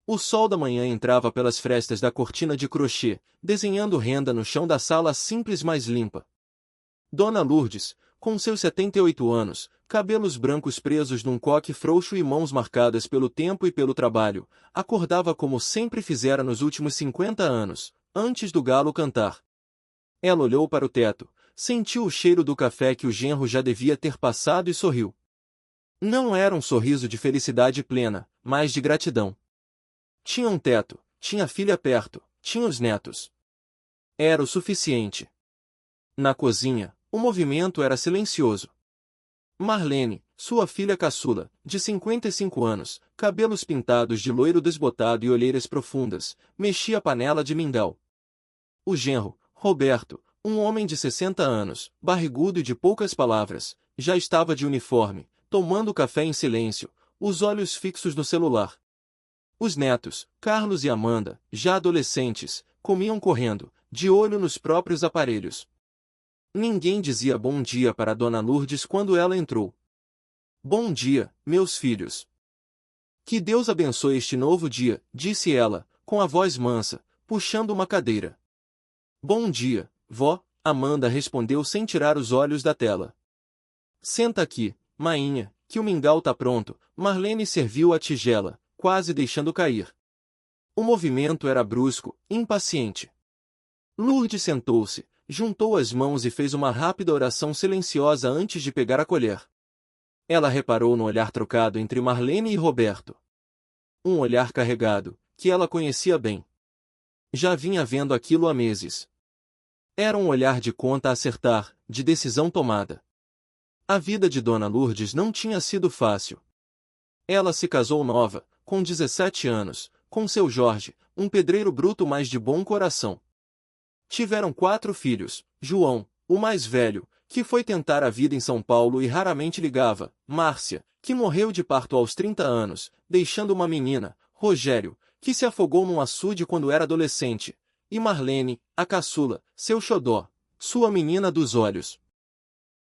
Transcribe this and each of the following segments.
O sol da manhã entrava pelas frestas da cortina de crochê, desenhando renda no chão da sala simples mais limpa. Dona Lourdes, com seus 78 anos, cabelos brancos presos num coque frouxo e mãos marcadas pelo tempo e pelo trabalho, acordava como sempre fizera nos últimos 50 anos, antes do galo cantar. Ela olhou para o teto, sentiu o cheiro do café que o genro já devia ter passado e sorriu. Não era um sorriso de felicidade plena, mas de gratidão. Tinha um teto, tinha a filha perto, tinha os netos. Era o suficiente. Na cozinha, o movimento era silencioso. Marlene, sua filha caçula, de 55 anos, cabelos pintados de loiro desbotado e olheiras profundas, mexia a panela de mingau. O genro, Roberto, um homem de 60 anos, barrigudo e de poucas palavras, já estava de uniforme, tomando café em silêncio, os olhos fixos no celular. Os netos, Carlos e Amanda, já adolescentes, comiam correndo, de olho nos próprios aparelhos. Ninguém dizia bom dia para Dona Lourdes quando ela entrou. Bom dia, meus filhos. Que Deus abençoe este novo dia, disse ela, com a voz mansa, puxando uma cadeira. Bom dia, vó, Amanda respondeu sem tirar os olhos da tela. Senta aqui, mainha, que o mingau tá pronto. Marlene serviu a tigela, quase deixando cair. O movimento era brusco, impaciente. Lourdes sentou-se, juntou as mãos e fez uma rápida oração silenciosa antes de pegar a colher. Ela reparou no olhar trocado entre Marlene e Roberto. Um olhar carregado, que ela conhecia bem. Já vinha vendo aquilo há meses. Era um olhar de conta a acertar, de decisão tomada. A vida de Dona Lourdes não tinha sido fácil. Ela se casou nova, com 17 anos, com seu Jorge, um pedreiro bruto mas de bom coração. Tiveram 4 filhos, João, o mais velho, que foi tentar a vida em São Paulo e raramente ligava, Márcia, que morreu de parto aos 30 anos, deixando uma menina, Rogério, que se afogou num açude quando era adolescente, e Marlene, a caçula, seu xodó, sua menina dos olhos.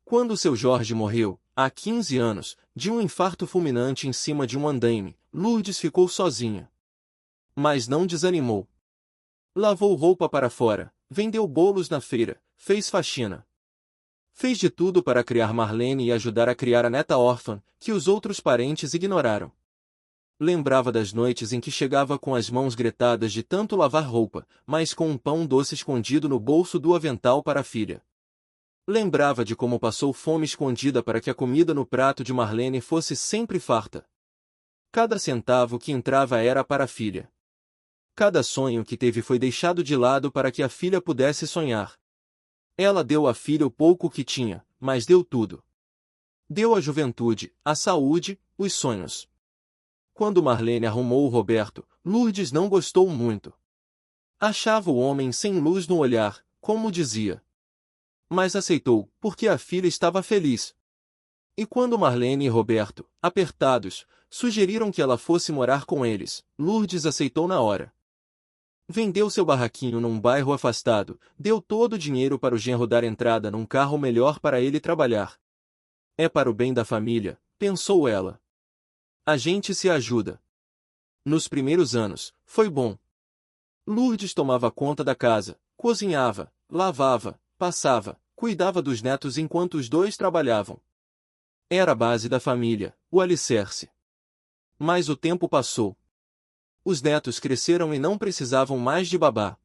Quando seu Jorge morreu, há 15 anos, de um infarto fulminante em cima de um andaime, Lourdes ficou sozinha. Mas não desanimou. Lavou roupa para fora, vendeu bolos na feira, fez faxina. Fez de tudo para criar Marlene e ajudar a criar a neta órfã, que os outros parentes ignoraram. Lembrava das noites em que chegava com as mãos gretadas de tanto lavar roupa, mas com um pão doce escondido no bolso do avental para a filha. Lembrava de como passou fome escondida para que a comida no prato de Marlene fosse sempre farta. Cada centavo que entrava era para a filha. Cada sonho que teve foi deixado de lado para que a filha pudesse sonhar. Ela deu à filha o pouco que tinha, mas deu tudo. Deu a juventude, a saúde, os sonhos. Quando Marlene arrumou o Roberto, Lourdes não gostou muito. Achava o homem sem luz no olhar, como dizia. Mas aceitou, porque a filha estava feliz. E quando Marlene e Roberto, apertados, sugeriram que ela fosse morar com eles, Lourdes aceitou na hora. Vendeu seu barraquinho num bairro afastado, deu todo o dinheiro para o genro dar entrada num carro melhor para ele trabalhar. É para o bem da família, pensou ela. A gente se ajuda. Nos primeiros anos, foi bom. Lourdes tomava conta da casa, cozinhava, lavava, passava, cuidava dos netos enquanto os dois trabalhavam. Era a base da família, o alicerce. Mas o tempo passou. Os netos cresceram e não precisavam mais de babá.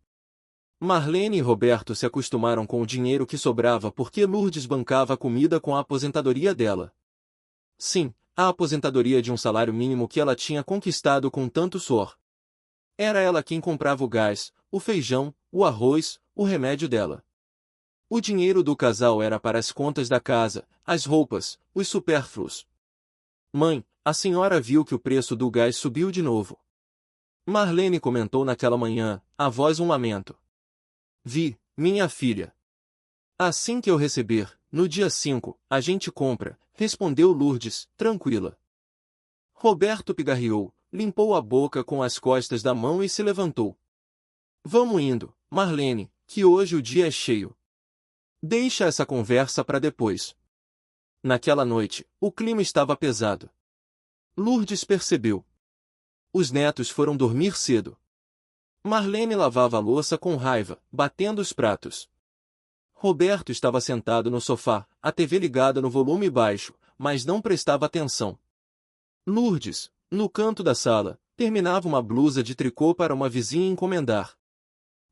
Marlene e Roberto se acostumaram com o dinheiro que sobrava porque Lourdes bancava a comida com a aposentadoria dela. Sim, a aposentadoria de um salário mínimo que ela tinha conquistado com tanto suor. Era ela quem comprava o gás, o feijão, o arroz, o remédio dela. O dinheiro do casal era para as contas da casa, as roupas, os supérfluos. Mãe, a senhora viu que o preço do gás subiu de novo. Marlene comentou naquela manhã, a voz um lamento. Vi, minha filha. Assim que eu receber, no dia 5, a gente compra, respondeu Lourdes, tranquila. Roberto pigarreou, limpou a boca com as costas da mão e se levantou. Vamos indo, Marlene, que hoje o dia é cheio. Deixa essa conversa para depois. Naquela noite, o clima estava pesado. Lourdes percebeu. Os netos foram dormir cedo. Marlene lavava a louça com raiva, batendo os pratos. Roberto estava sentado no sofá, a TV ligada no volume baixo, mas não prestava atenção. Lourdes, no canto da sala, terminava uma blusa de tricô para uma vizinha encomendar.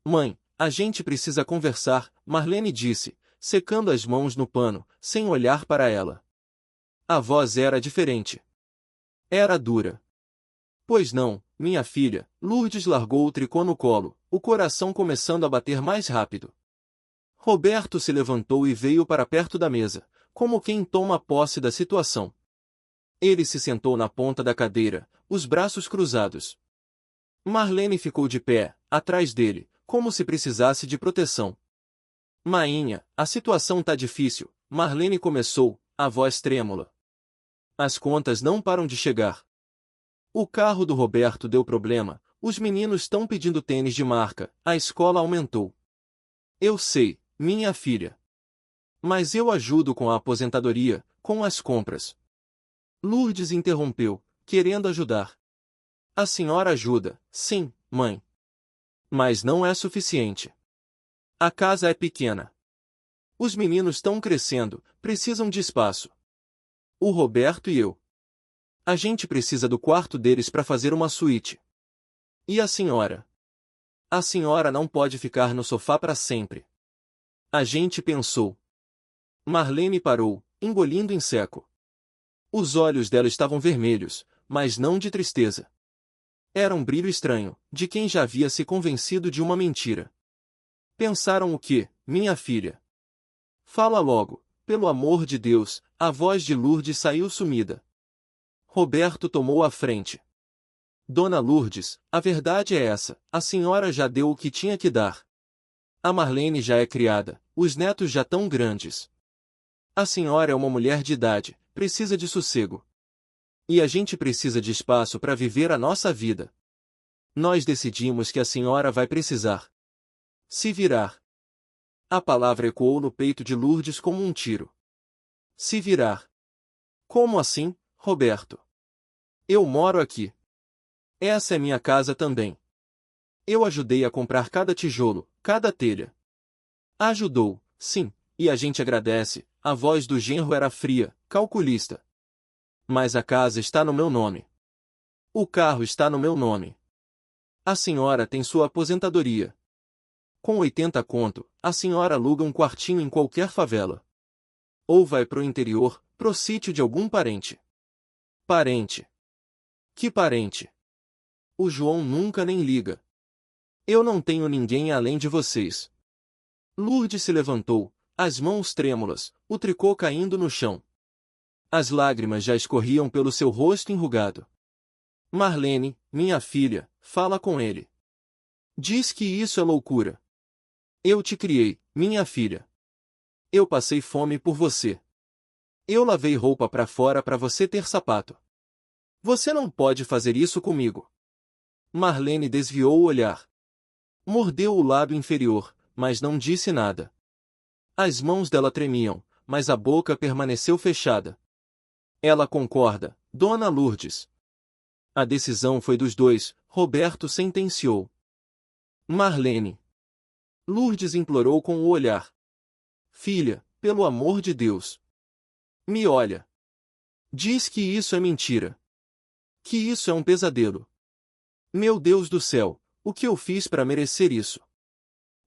Mãe, a gente precisa conversar, Marlene disse, secando as mãos no pano, sem olhar para ela. A voz era diferente. Era dura. Pois não, minha filha, Lourdes largou o tricô no colo, o coração começando a bater mais rápido. Roberto se levantou e veio para perto da mesa, como quem toma posse da situação. Ele se sentou na ponta da cadeira, os braços cruzados. Marlene ficou de pé, atrás dele, como se precisasse de proteção. Mainha, a situação tá difícil, Marlene começou, a voz trêmula. As contas não param de chegar. O carro do Roberto deu problema, os meninos estão pedindo tênis de marca, a escola aumentou. Eu sei, minha filha. Mas eu ajudo com a aposentadoria, com as compras. Lourdes interrompeu, querendo ajudar. A senhora ajuda, sim, mãe. Mas não é suficiente. A casa é pequena. Os meninos estão crescendo, precisam de espaço. O Roberto e eu. A gente precisa do quarto deles para fazer uma suíte. E a senhora? A senhora não pode ficar no sofá para sempre. A gente pensou. Marlene parou, engolindo em seco. Os olhos dela estavam vermelhos, mas não de tristeza. Era um brilho estranho, de quem já havia se convencido de uma mentira. Pensaram o quê, minha filha? Fala logo, pelo amor de Deus, a voz de Lourdes saiu sumida. Roberto tomou a frente. Dona Lourdes, a verdade é essa, a senhora já deu o que tinha que dar. A Marlene já é criada, os netos já tão grandes. A senhora é uma mulher de idade, precisa de sossego. E a gente precisa de espaço para viver a nossa vida. Nós decidimos que a senhora vai precisar se virar. A palavra ecoou no peito de Lourdes como um tiro. Se virar. Como assim, Roberto? Eu moro aqui. Essa é minha casa também. Eu ajudei a comprar cada tijolo, cada telha. Ajudou, sim, e a gente agradece, a voz do genro era fria, calculista. Mas a casa está no meu nome. O carro está no meu nome. A senhora tem sua aposentadoria. Com 80 conto, a senhora aluga um quartinho em qualquer favela. Ou vai pro interior, pro sítio de algum parente. Parente. Que parente? O João nunca nem liga. Eu não tenho ninguém além de vocês. Lourdes se levantou, as mãos trêmulas, o tricô caindo no chão. As lágrimas já escorriam pelo seu rosto enrugado. Marlene, minha filha, fala com ele. Diz que isso é loucura. Eu te criei, minha filha. Eu passei fome por você. Eu lavei roupa para fora para você ter sapato. Você não pode fazer isso comigo. Marlene desviou o olhar. Mordeu o lábio inferior, mas não disse nada. As mãos dela tremiam, mas a boca permaneceu fechada. Ela concorda, Dona Lourdes. A decisão foi dos dois, Roberto sentenciou. Marlene. Lourdes implorou com o olhar. Filha, pelo amor de Deus. Me olha. Diz que isso é mentira. Que isso é um pesadelo. Meu Deus do céu, o que eu fiz para merecer isso?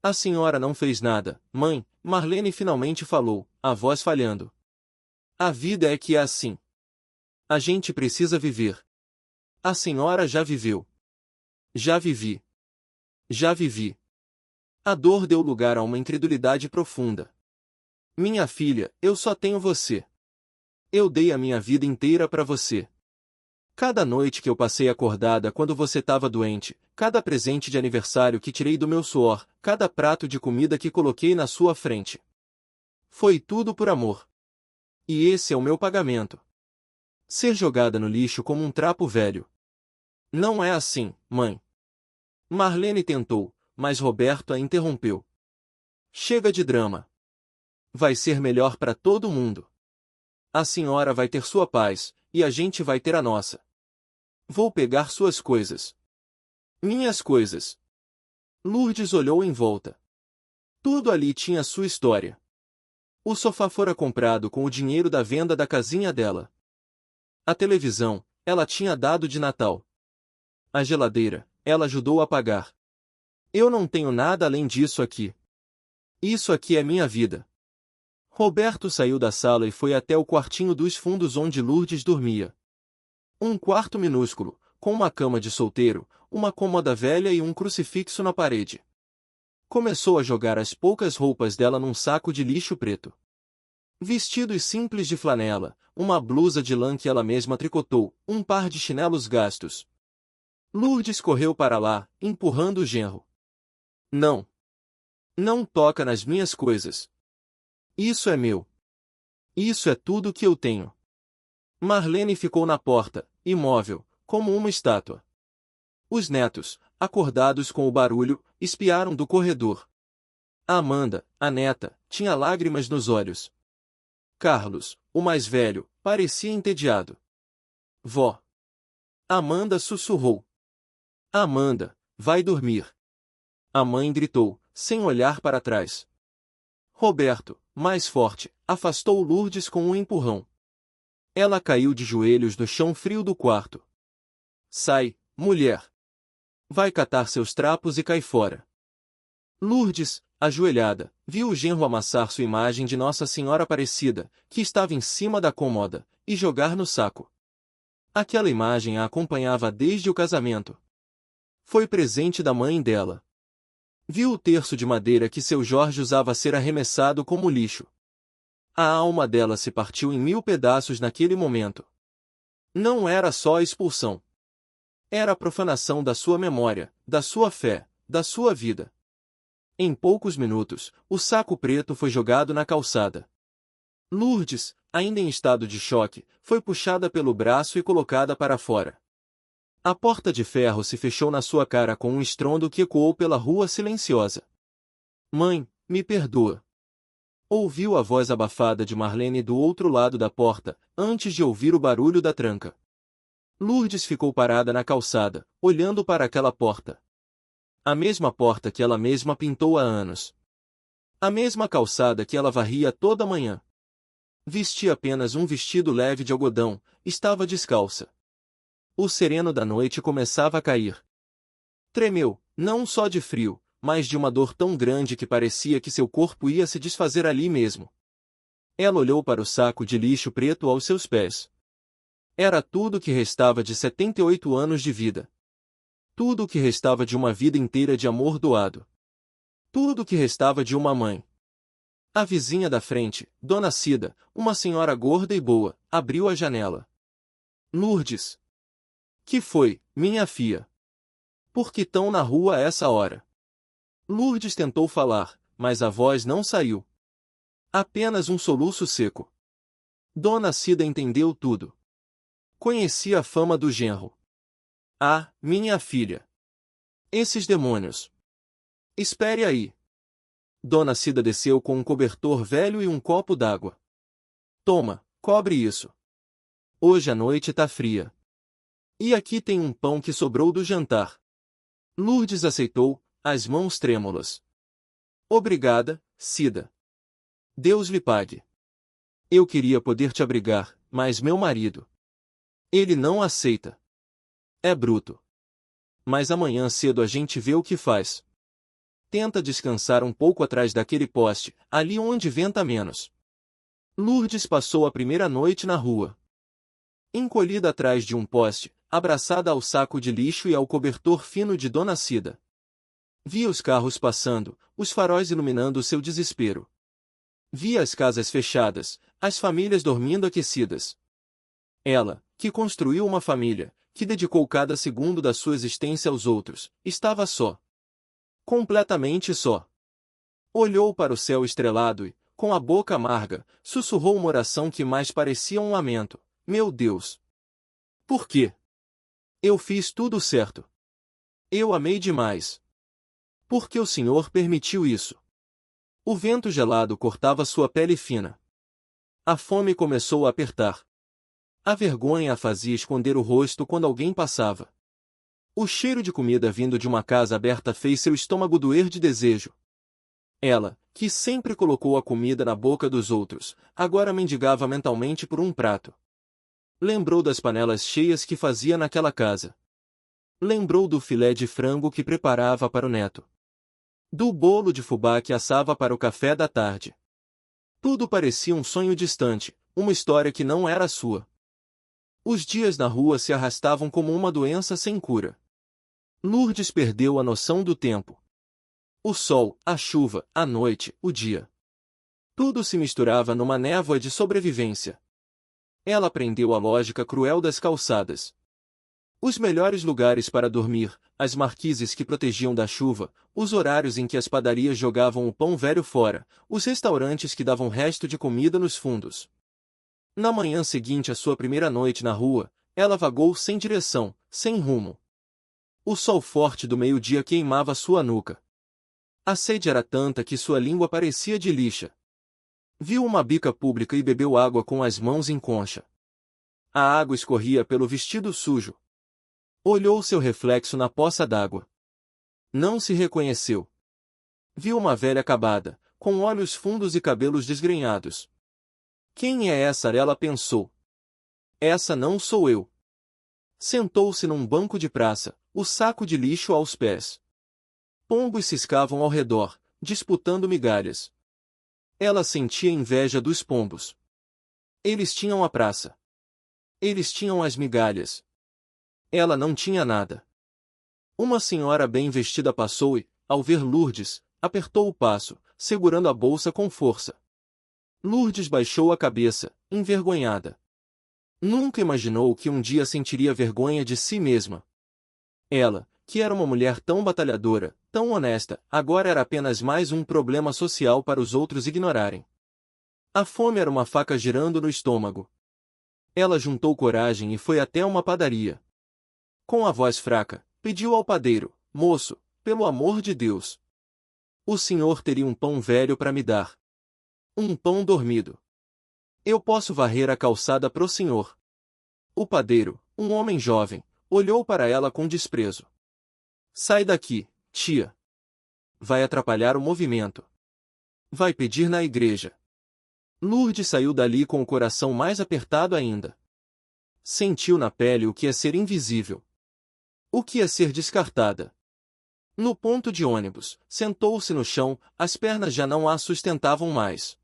A senhora não fez nada, mãe, Marlene finalmente falou, a voz falhando. A vida é que é assim. A gente precisa viver. A senhora já viveu. Já vivi. Já vivi. A dor deu lugar a uma incredulidade profunda. Minha filha, eu só tenho você. Eu dei a minha vida inteira para você. Cada noite que eu passei acordada quando você estava doente, cada presente de aniversário que tirei do meu suor, cada prato de comida que coloquei na sua frente. Foi tudo por amor. E esse é o meu pagamento. Ser jogada no lixo como um trapo velho. Não é assim, mãe. Marlene tentou, mas Roberto a interrompeu. Chega de drama. Vai ser melhor para todo mundo. A senhora vai ter sua paz, e a gente vai ter a nossa. Vou pegar suas coisas. Minhas coisas. Lourdes olhou em volta. Tudo ali tinha sua história. O sofá fora comprado com o dinheiro da venda da casinha dela. A televisão, ela tinha dado de Natal. A geladeira, ela ajudou a pagar. Eu não tenho nada além disso aqui. Isso aqui é minha vida. Roberto saiu da sala e foi até o quartinho dos fundos onde Lourdes dormia. Um quarto minúsculo, com uma cama de solteiro, uma cômoda velha e um crucifixo na parede. Começou a jogar as poucas roupas dela num saco de lixo preto. Vestidos simples de flanela, uma blusa de lã que ela mesma tricotou, um par de chinelos gastos. Lourdes correu para lá, empurrando o genro. Não. Não toca nas minhas coisas. Isso é meu. Isso é tudo que eu tenho. Marlene ficou na porta, imóvel, como uma estátua. Os netos, acordados com o barulho, espiaram do corredor. A Amanda, a neta, tinha lágrimas nos olhos. Carlos, o mais velho, parecia entediado. Vó. Amanda sussurrou. Amanda, vai dormir. A mãe gritou, sem olhar para trás. Roberto, mais forte, afastou Lourdes com um empurrão. Ela caiu de joelhos no chão frio do quarto. Sai, mulher. Vai catar seus trapos e cai fora. Lourdes, ajoelhada, viu o genro amassar sua imagem de Nossa Senhora Aparecida, que estava em cima da cômoda, e jogar no saco. Aquela imagem a acompanhava desde o casamento. Foi presente da mãe dela. Viu o terço de madeira que seu Jorge usava ser arremessado como lixo. A alma dela se partiu em 1000 pedaços naquele momento. Não era só a expulsão. Era a profanação da sua memória, da sua fé, da sua vida. Em poucos minutos, o saco preto foi jogado na calçada. Lourdes, ainda em estado de choque, foi puxada pelo braço e colocada para fora. A porta de ferro se fechou na sua cara com um estrondo que ecoou pela rua silenciosa. Mãe, me perdoa. Ouviu a voz abafada de Marlene do outro lado da porta, antes de ouvir o barulho da tranca. Lourdes ficou parada na calçada, olhando para aquela porta. A mesma porta que ela mesma pintou há anos. A mesma calçada que ela varria toda manhã. Vestia apenas um vestido leve de algodão, estava descalça. O sereno da noite começava a cair. Tremeu, não só de frio, mas de uma dor tão grande que parecia que seu corpo ia se desfazer ali mesmo. Ela olhou para o saco de lixo preto aos seus pés. Era tudo o que restava de 78 anos de vida. Tudo o que restava de uma vida inteira de amor doado. Tudo o que restava de uma mãe. A vizinha da frente, Dona Cida, uma senhora gorda e boa, abriu a janela. Lourdes. Que foi, minha filha? Por que tão na rua a essa hora? Lourdes tentou falar, mas a voz não saiu. Apenas um soluço seco. Dona Cida entendeu tudo. Conhecia a fama do genro. Ah, minha filha. Esses demônios. Espere aí. Dona Cida desceu com um cobertor velho e um copo d'água. Toma, cobre isso. Hoje a noite tá fria. E aqui tem um pão que sobrou do jantar. Lourdes aceitou, as mãos trêmulas. Obrigada, Cida. Deus lhe pague. Eu queria poder te abrigar, mas meu marido. Ele não aceita. É bruto. Mas amanhã cedo a gente vê o que faz. Tenta descansar um pouco atrás daquele poste, ali onde venta menos. Lourdes passou a primeira noite na rua. Encolhida atrás de um poste, abraçada ao saco de lixo e ao cobertor fino de Dona Cida. Via os carros passando, os faróis iluminando seu desespero. Via as casas fechadas, as famílias dormindo aquecidas. Ela, que construiu uma família, que dedicou cada segundo da sua existência aos outros, estava só. Completamente só. Olhou para o céu estrelado e, com a boca amarga, sussurrou uma oração que mais parecia um lamento. Meu Deus! Por quê? Eu fiz tudo certo. Eu amei demais. Por que o Senhor permitiu isso? O vento gelado cortava sua pele fina. A fome começou a apertar. A vergonha a fazia esconder o rosto quando alguém passava. O cheiro de comida vindo de uma casa aberta fez seu estômago doer de desejo. Ela, que sempre colocou a comida na boca dos outros, agora mendigava mentalmente por um prato. Lembrou das panelas cheias que fazia naquela casa. Lembrou do filé de frango que preparava para o neto. Do bolo de fubá que assava para o café da tarde. Tudo parecia um sonho distante, uma história que não era sua. Os dias na rua se arrastavam como uma doença sem cura. Lourdes perdeu a noção do tempo. O sol, a chuva, a noite, o dia. Tudo se misturava numa névoa de sobrevivência. Ela aprendeu a lógica cruel das calçadas. Os melhores lugares para dormir, as marquises que protegiam da chuva, os horários em que as padarias jogavam o pão velho fora, os restaurantes que davam resto de comida nos fundos. Na manhã seguinte à sua primeira noite na rua, ela vagou sem direção, sem rumo. O sol forte do meio-dia queimava sua nuca. A sede era tanta que sua língua parecia de lixa. Viu uma bica pública e bebeu água com as mãos em concha. A água escorria pelo vestido sujo. Olhou seu reflexo na poça d'água. Não se reconheceu. Viu uma velha acabada, com olhos fundos e cabelos desgrenhados. Quem é essa? Ela pensou. Essa não sou eu. Sentou-se num banco de praça, o saco de lixo aos pés. Pombos ciscavam ao redor, disputando migalhas. Ela sentia inveja dos pombos. Eles tinham a praça. Eles tinham as migalhas. Ela não tinha nada. Uma senhora bem vestida passou e, ao ver Lourdes, apertou o passo, segurando a bolsa com força. Lourdes baixou a cabeça, envergonhada. Nunca imaginou que um dia sentiria vergonha de si mesma. Ela, que era uma mulher tão batalhadora, tão honesta, agora era apenas mais um problema social para os outros ignorarem. A fome era uma faca girando no estômago. Ela juntou coragem e foi até uma padaria. Com a voz fraca, pediu ao padeiro: "Moço, pelo amor de Deus. O senhor teria um pão velho para me dar. Um pão dormido. Eu posso varrer a calçada pro senhor." O padeiro, um homem jovem, olhou para ela com desprezo. "Sai daqui, tia. Vai atrapalhar o movimento. Vai pedir na igreja." Lourdes saiu dali com o coração mais apertado ainda. Sentiu na pele o que é ser invisível. O que é ser descartada. No ponto de ônibus, sentou-se no chão, as pernas já não a sustentavam mais.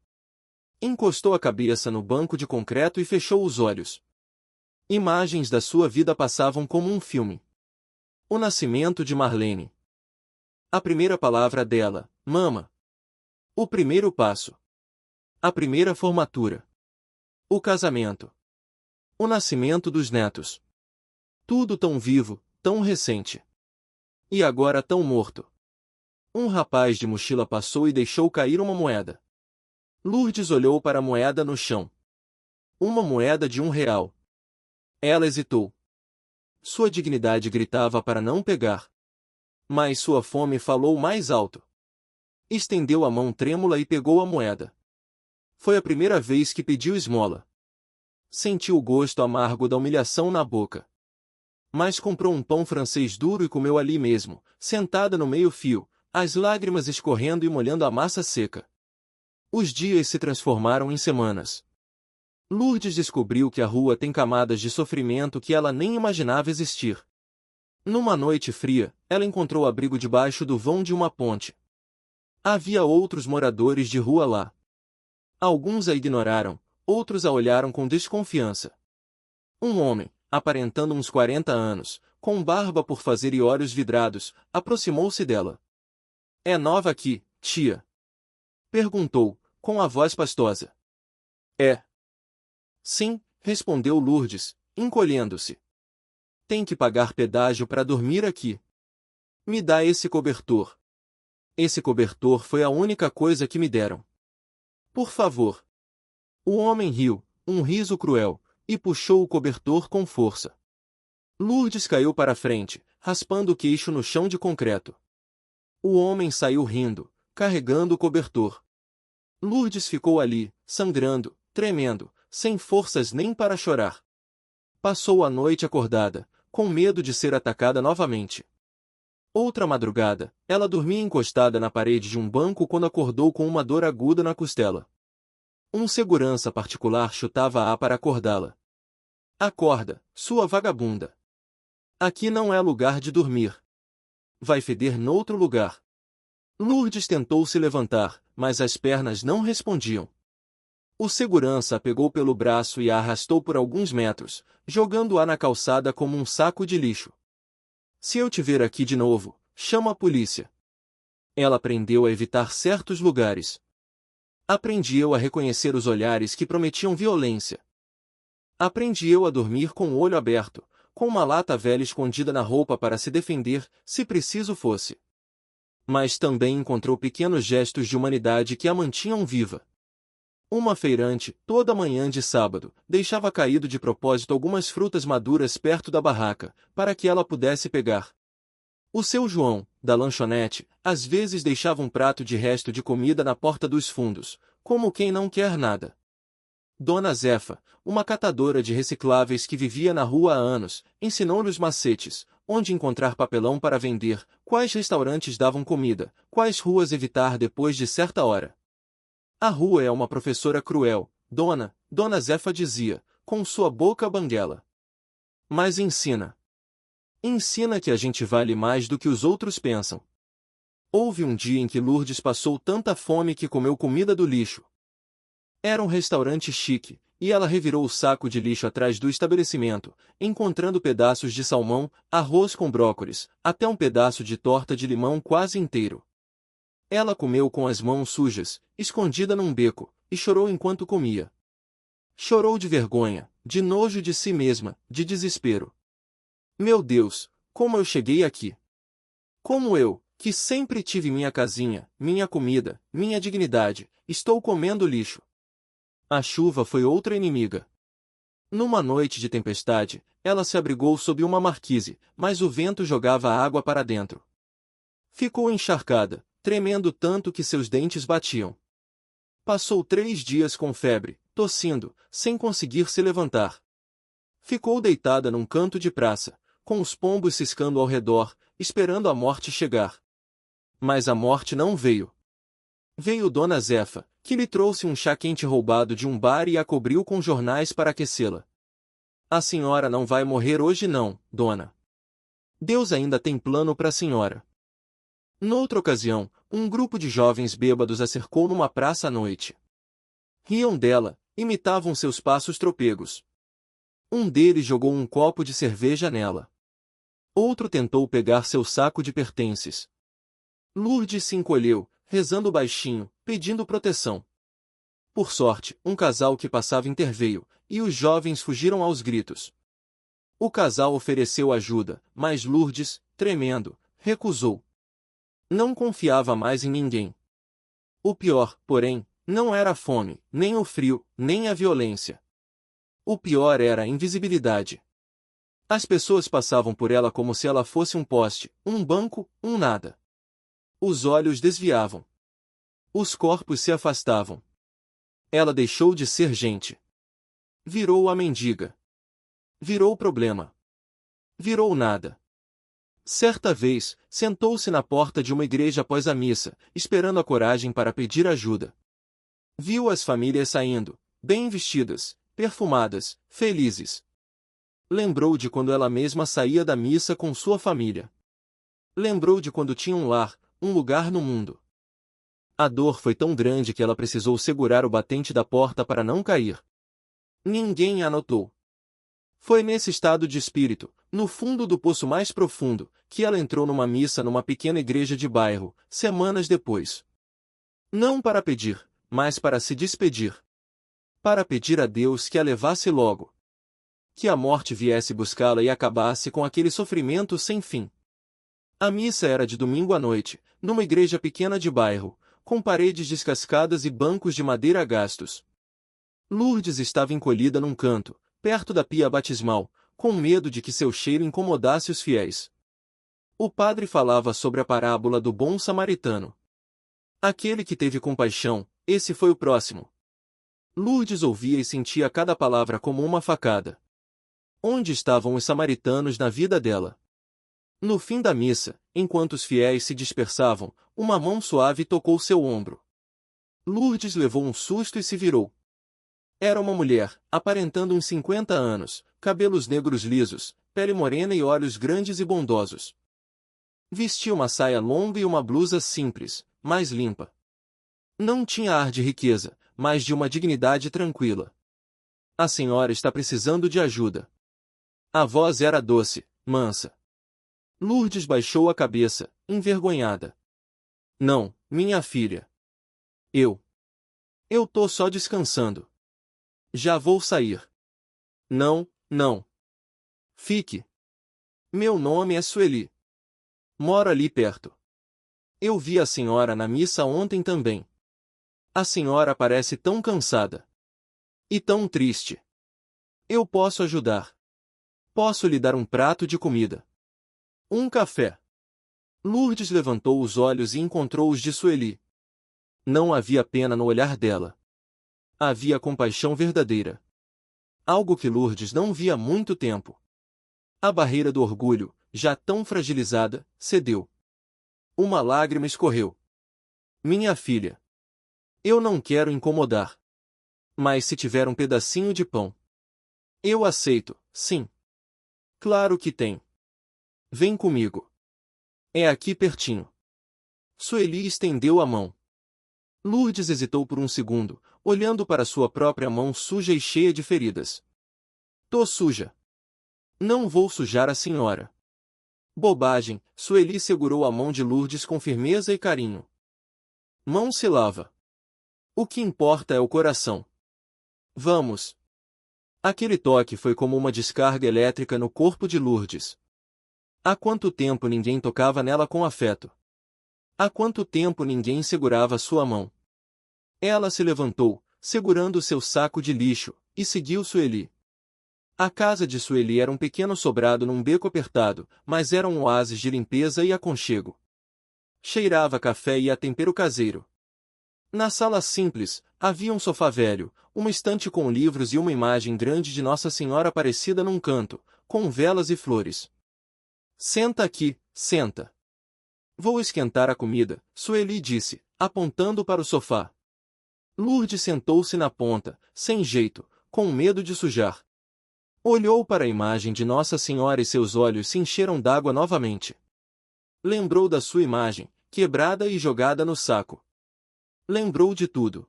Encostou a cabeça no banco de concreto e fechou os olhos. Imagens da sua vida passavam como um filme. O nascimento de Marlene. A primeira palavra dela, mama. O primeiro passo. A primeira formatura. O casamento. O nascimento dos netos. Tudo tão vivo, tão recente. E agora tão morto. Um rapaz de mochila passou e deixou cair uma moeda. Lourdes olhou para a moeda no chão. Uma moeda de R$ 1. Ela hesitou. Sua dignidade gritava para não pegar. Mas sua fome falou mais alto. Estendeu a mão trêmula e pegou a moeda. Foi a primeira vez que pediu esmola. Sentiu o gosto amargo da humilhação na boca. Mas comprou um pão francês duro e comeu ali mesmo, sentada no meio-fio, as lágrimas escorrendo e molhando a massa seca. Os dias se transformaram em semanas. Lourdes descobriu que a rua tem camadas de sofrimento que ela nem imaginava existir. Numa noite fria, ela encontrou abrigo debaixo do vão de uma ponte. Havia outros moradores de rua lá. Alguns a ignoraram, outros a olharam com desconfiança. Um homem, aparentando uns 40 anos, com barba por fazer e olhos vidrados, aproximou-se dela. "É nova aqui, tia?" perguntou, com a voz pastosa. "É." "Sim", respondeu Lourdes, encolhendo-se. "Tem que pagar pedágio para dormir aqui. Me dá esse cobertor." "Esse cobertor foi a única coisa que me deram." "Por favor." O homem riu, um riso cruel, e puxou o cobertor com força. Lourdes caiu para frente, raspando o queixo no chão de concreto. O homem saiu rindo, carregando o cobertor. Lourdes ficou ali, sangrando, tremendo, sem forças nem para chorar. Passou a noite acordada, com medo de ser atacada novamente. Outra madrugada, ela dormia encostada na parede de um banco quando acordou com uma dor aguda na costela. Um segurança particular chutava-a para acordá-la. Acorda, sua vagabunda. Aqui não é lugar de dormir. Vai feder noutro lugar. Lourdes tentou se levantar, mas as pernas não respondiam. O segurança a pegou pelo braço e a arrastou por alguns metros, jogando-a na calçada como um saco de lixo. Se eu te ver aqui de novo, chama a polícia. Ela aprendeu a evitar certos lugares. Aprendeu a reconhecer os olhares que prometiam violência. Aprendeu a dormir com o olho aberto, com uma lata velha escondida na roupa para se defender, se preciso fosse. Mas também encontrou pequenos gestos de humanidade que a mantinham viva. Uma feirante, toda manhã de sábado, deixava caído de propósito algumas frutas maduras perto da barraca, para que ela pudesse pegar. O seu João, da lanchonete, às vezes deixava um prato de resto de comida na porta dos fundos, como quem não quer nada. Dona Zefa, uma catadora de recicláveis que vivia na rua há anos, ensinou-lhe os macetes, onde encontrar papelão para vender, quais restaurantes davam comida, quais ruas evitar depois de certa hora. A rua é uma professora cruel, Dona Zefa dizia, com sua boca banguela. Mas ensina. Ensina que a gente vale mais do que os outros pensam. Houve um dia em que Lourdes passou tanta fome que comeu comida do lixo. Era um restaurante chique, e ela revirou o saco de lixo atrás do estabelecimento, encontrando pedaços de salmão, arroz com brócolis, até um pedaço de torta de limão quase inteiro. Ela comeu com as mãos sujas, escondida num beco, e chorou enquanto comia. Chorou de vergonha, de nojo de si mesma, de desespero. Meu Deus, como eu cheguei aqui! Como eu, que sempre tive minha casinha, minha comida, minha dignidade, estou comendo lixo. A chuva foi outra inimiga. Numa noite de tempestade, ela se abrigou sob uma marquise, mas o vento jogava a água para dentro. Ficou encharcada, tremendo tanto que seus dentes batiam. Passou 3 dias com febre, tossindo, sem conseguir se levantar. Ficou deitada num canto de praça, com os pombos ciscando ao redor, esperando a morte chegar. Mas a morte não veio. Veio Dona Zefa, que lhe trouxe um chá quente roubado de um bar e a cobriu com jornais para aquecê-la. A senhora não vai morrer hoje não, dona. Deus ainda tem plano para a senhora. Noutra ocasião, um grupo de jovens bêbados a cercou numa praça à noite. Riam dela, imitavam seus passos tropegos. Um deles jogou um copo de cerveja nela. Outro tentou pegar seu saco de pertences. Lourdes se encolheu, rezando baixinho, pedindo proteção. Por sorte, um casal que passava interveio, e os jovens fugiram aos gritos. O casal ofereceu ajuda, mas Lourdes, tremendo, recusou. Não confiava mais em ninguém. O pior, porém, não era a fome, nem o frio, nem a violência. O pior era a invisibilidade. As pessoas passavam por ela como se ela fosse um poste, um banco, um nada. Os olhos desviavam. Os corpos se afastavam. Ela deixou de ser gente. Virou a mendiga. Virou problema. Virou nada. Certa vez, sentou-se na porta de uma igreja após a missa, esperando a coragem para pedir ajuda. Viu as famílias saindo, bem vestidas, perfumadas, felizes. Lembrou de quando ela mesma saía da missa com sua família. Lembrou de quando tinha um lar, um lugar no mundo. A dor foi tão grande que ela precisou segurar o batente da porta para não cair. Ninguém a notou. Foi nesse estado de espírito, no fundo do poço mais profundo, que ela entrou numa missa numa pequena igreja de bairro, semanas depois. Não para pedir, mas para se despedir. Para pedir a Deus que a levasse logo. Que a morte viesse buscá-la e acabasse com aquele sofrimento sem fim. A missa era de domingo à noite, numa igreja pequena de bairro, com paredes descascadas e bancos de madeira gastos. Lourdes estava encolhida num canto, perto da pia batismal, com medo de que seu cheiro incomodasse os fiéis. O padre falava sobre a parábola do bom samaritano. Aquele que teve compaixão, esse foi o próximo. Lourdes ouvia e sentia cada palavra como uma facada. Onde estavam os samaritanos na vida dela? No fim da missa, enquanto os fiéis se dispersavam, uma mão suave tocou seu ombro. Lourdes levou um susto e se virou. Era uma mulher, aparentando uns 50 anos, cabelos negros lisos, pele morena e olhos grandes e bondosos. Vestia uma saia longa e uma blusa simples, mas limpa. Não tinha ar de riqueza, mas de uma dignidade tranquila. A senhora está precisando de ajuda. A voz era doce, mansa. Lourdes baixou a cabeça, envergonhada. Não, minha filha. Eu tô só descansando. Já vou sair. Não, não. Fique. Meu nome é Sueli. Moro ali perto. Eu vi a senhora na missa ontem também. A senhora parece tão cansada. E tão triste. Eu posso ajudar. Posso lhe dar um prato de comida. Um café. Lourdes levantou os olhos e encontrou os de Sueli. Não havia pena no olhar dela. Havia compaixão verdadeira. Algo que Lourdes não via há muito tempo. A barreira do orgulho, já tão fragilizada, cedeu. Uma lágrima escorreu. Minha filha. Eu não quero incomodar. Mas se tiver um pedacinho de pão. Eu aceito, sim. Claro que tem. Vem comigo. É aqui pertinho. Sueli estendeu a mão. Lourdes hesitou por um segundo, olhando para sua própria mão suja e cheia de feridas. Tô suja. Não vou sujar a senhora. Bobagem, Sueli segurou a mão de Lourdes com firmeza e carinho. Mão se lava. O que importa é o coração. Vamos. Aquele toque foi como uma descarga elétrica no corpo de Lourdes. Há quanto tempo ninguém tocava nela com afeto? Há quanto tempo ninguém segurava sua mão? Ela se levantou, segurando seu saco de lixo, e seguiu Sueli. A casa de Sueli era um pequeno sobrado num beco apertado, mas era um oásis de limpeza e aconchego. Cheirava a café e a tempero caseiro. Na sala simples, havia um sofá velho, uma estante com livros e uma imagem grande de Nossa Senhora Aparecida num canto, com velas e flores. Senta aqui, senta. Vou esquentar a comida, Sueli disse, apontando para o sofá. Lourdes sentou-se na ponta, sem jeito, com medo de sujar. Olhou para a imagem de Nossa Senhora e seus olhos se encheram d'água novamente. Lembrou da sua imagem, quebrada e jogada no saco. Lembrou de tudo.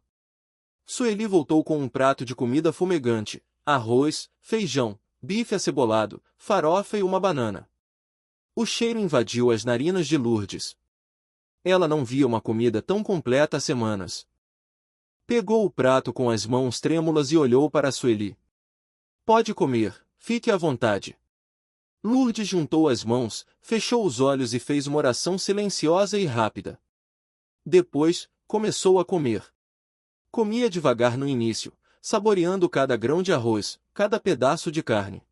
Sueli voltou com um prato de comida fumegante, arroz, feijão, bife acebolado, farofa e uma banana. O cheiro invadiu as narinas de Lourdes. Ela não via uma comida tão completa há semanas. Pegou o prato com as mãos trêmulas e olhou para Sueli. Pode comer, fique à vontade. Lourdes juntou as mãos, fechou os olhos e fez uma oração silenciosa e rápida. Depois, começou a comer. Comia devagar no início, saboreando cada grão de arroz, cada pedaço de carne.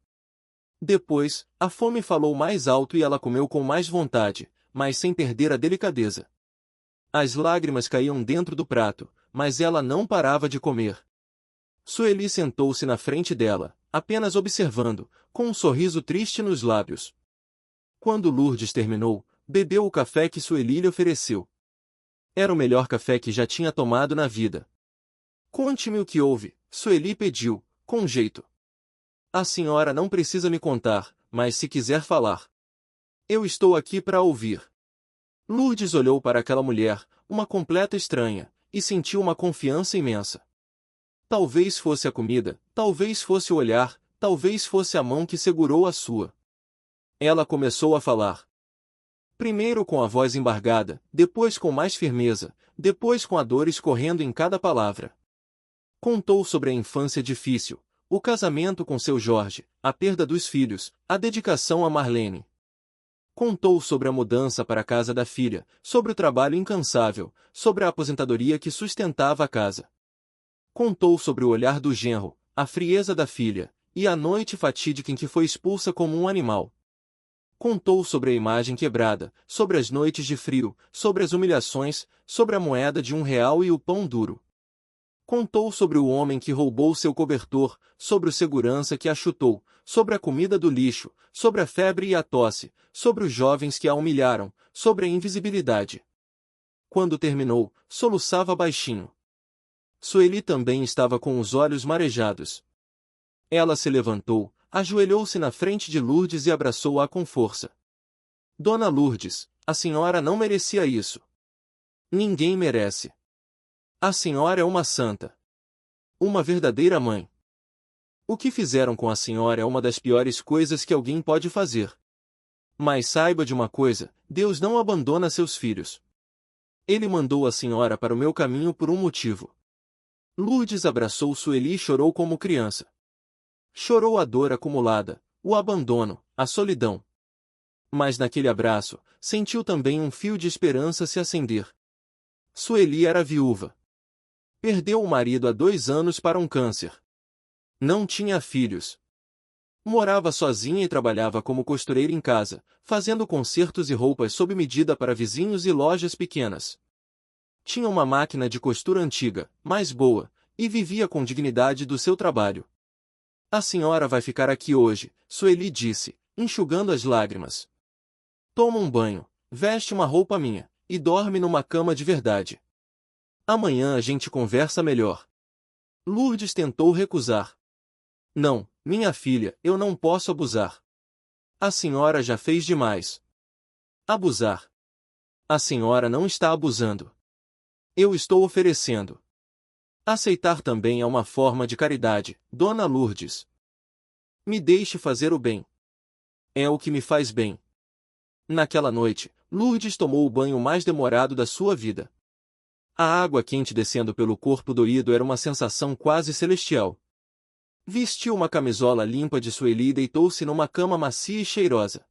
Depois, a fome falou mais alto e ela comeu com mais vontade, mas sem perder a delicadeza. As lágrimas caíam dentro do prato, mas ela não parava de comer. Sueli sentou-se na frente dela, apenas observando, com um sorriso triste nos lábios. Quando Lourdes terminou, bebeu o café que Sueli lhe ofereceu. Era o melhor café que já tinha tomado na vida. Conte-me o que houve, Sueli pediu, com jeito. A senhora não precisa me contar, mas se quiser falar. Eu estou aqui para ouvir. Lourdes olhou para aquela mulher, uma completa estranha, e sentiu uma confiança imensa. Talvez fosse a comida, talvez fosse o olhar, talvez fosse a mão que segurou a sua. Ela começou a falar. Primeiro com a voz embargada, depois com mais firmeza, depois com a dor escorrendo em cada palavra. Contou sobre a infância difícil, o casamento com seu Jorge, a perda dos filhos, a dedicação a Marlene. Contou sobre a mudança para a casa da filha, sobre o trabalho incansável, sobre a aposentadoria que sustentava a casa. Contou sobre o olhar do genro, a frieza da filha, e a noite fatídica em que foi expulsa como um animal. Contou sobre a imagem quebrada, sobre as noites de frio, sobre as humilhações, sobre a moeda de R$ 1 e o pão duro. Contou sobre o homem que roubou seu cobertor, sobre o segurança que a chutou, sobre a comida do lixo, sobre a febre e a tosse, sobre os jovens que a humilharam, sobre a invisibilidade. Quando terminou, soluçava baixinho. Sueli também estava com os olhos marejados. Ela se levantou, ajoelhou-se na frente de Lourdes e abraçou-a com força. Dona Lourdes, a senhora não merecia isso. Ninguém merece. A senhora é uma santa. Uma verdadeira mãe. O que fizeram com a senhora é uma das piores coisas que alguém pode fazer. Mas saiba de uma coisa, Deus não abandona seus filhos. Ele mandou a senhora para o meu caminho por um motivo. Lourdes abraçou Sueli e chorou como criança. Chorou a dor acumulada, o abandono, a solidão. Mas naquele abraço, sentiu também um fio de esperança se acender. Sueli era viúva. Perdeu o marido há 2 anos para um câncer. Não tinha filhos. Morava sozinha e trabalhava como costureira em casa, fazendo consertos e roupas sob medida para vizinhos e lojas pequenas. Tinha uma máquina de costura antiga, mais boa, e vivia com dignidade do seu trabalho. A senhora vai ficar aqui hoje, Sueli disse, enxugando as lágrimas. Toma um banho, veste uma roupa minha, e dorme numa cama de verdade. Amanhã a gente conversa melhor. Lourdes tentou recusar. Não, minha filha, eu não posso abusar. A senhora já fez demais. Abusar. A senhora não está abusando. Eu estou oferecendo. Aceitar também é uma forma de caridade, Dona Lourdes. Me deixe fazer o bem. É o que me faz bem. Naquela noite, Lourdes tomou o banho mais demorado da sua vida. A água quente descendo pelo corpo doído era uma sensação quase celestial. Vestiu uma camisola limpa de Sueli e deitou-se numa cama macia e cheirosa.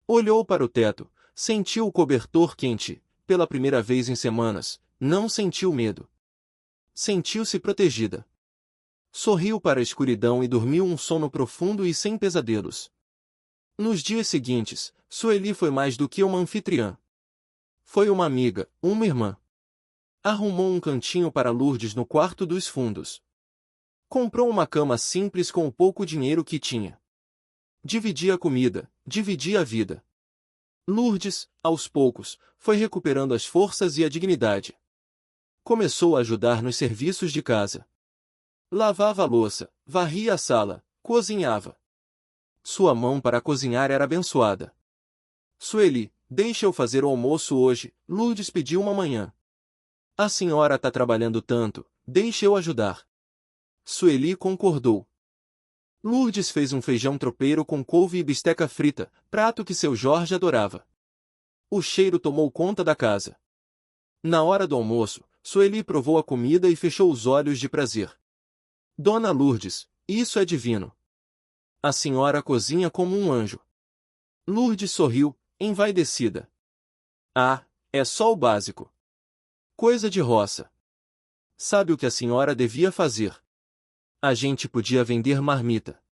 Olhou para o teto, sentiu o cobertor quente, pela primeira vez em semanas, não sentiu medo. Sentiu-se protegida. Sorriu para a escuridão e dormiu um sono profundo e sem pesadelos. Nos dias seguintes, Sueli foi mais do que uma anfitriã. Foi uma amiga, uma irmã. Arrumou um cantinho para Lourdes no quarto dos fundos. Comprou uma cama simples com o pouco dinheiro que tinha. Dividia a comida, dividia a vida. Lourdes, aos poucos, foi recuperando as forças e a dignidade. Começou a ajudar nos serviços de casa. Lavava a louça, varria a sala, cozinhava. Sua mão para cozinhar era abençoada. Sueli, deixa eu fazer o almoço hoje, Lourdes pediu uma manhã. A senhora está trabalhando tanto, deixe eu ajudar. Sueli concordou. Lourdes fez um feijão tropeiro com couve e bisteca frita, prato que seu Jorge adorava. O cheiro tomou conta da casa. Na hora do almoço, Sueli provou a comida e fechou os olhos de prazer. Dona Lourdes, isso é divino. A senhora cozinha como um anjo. Lourdes sorriu, envaidecida. Ah, é só o básico. Coisa de roça. Sabe o que a senhora devia fazer? A gente podia vender marmita.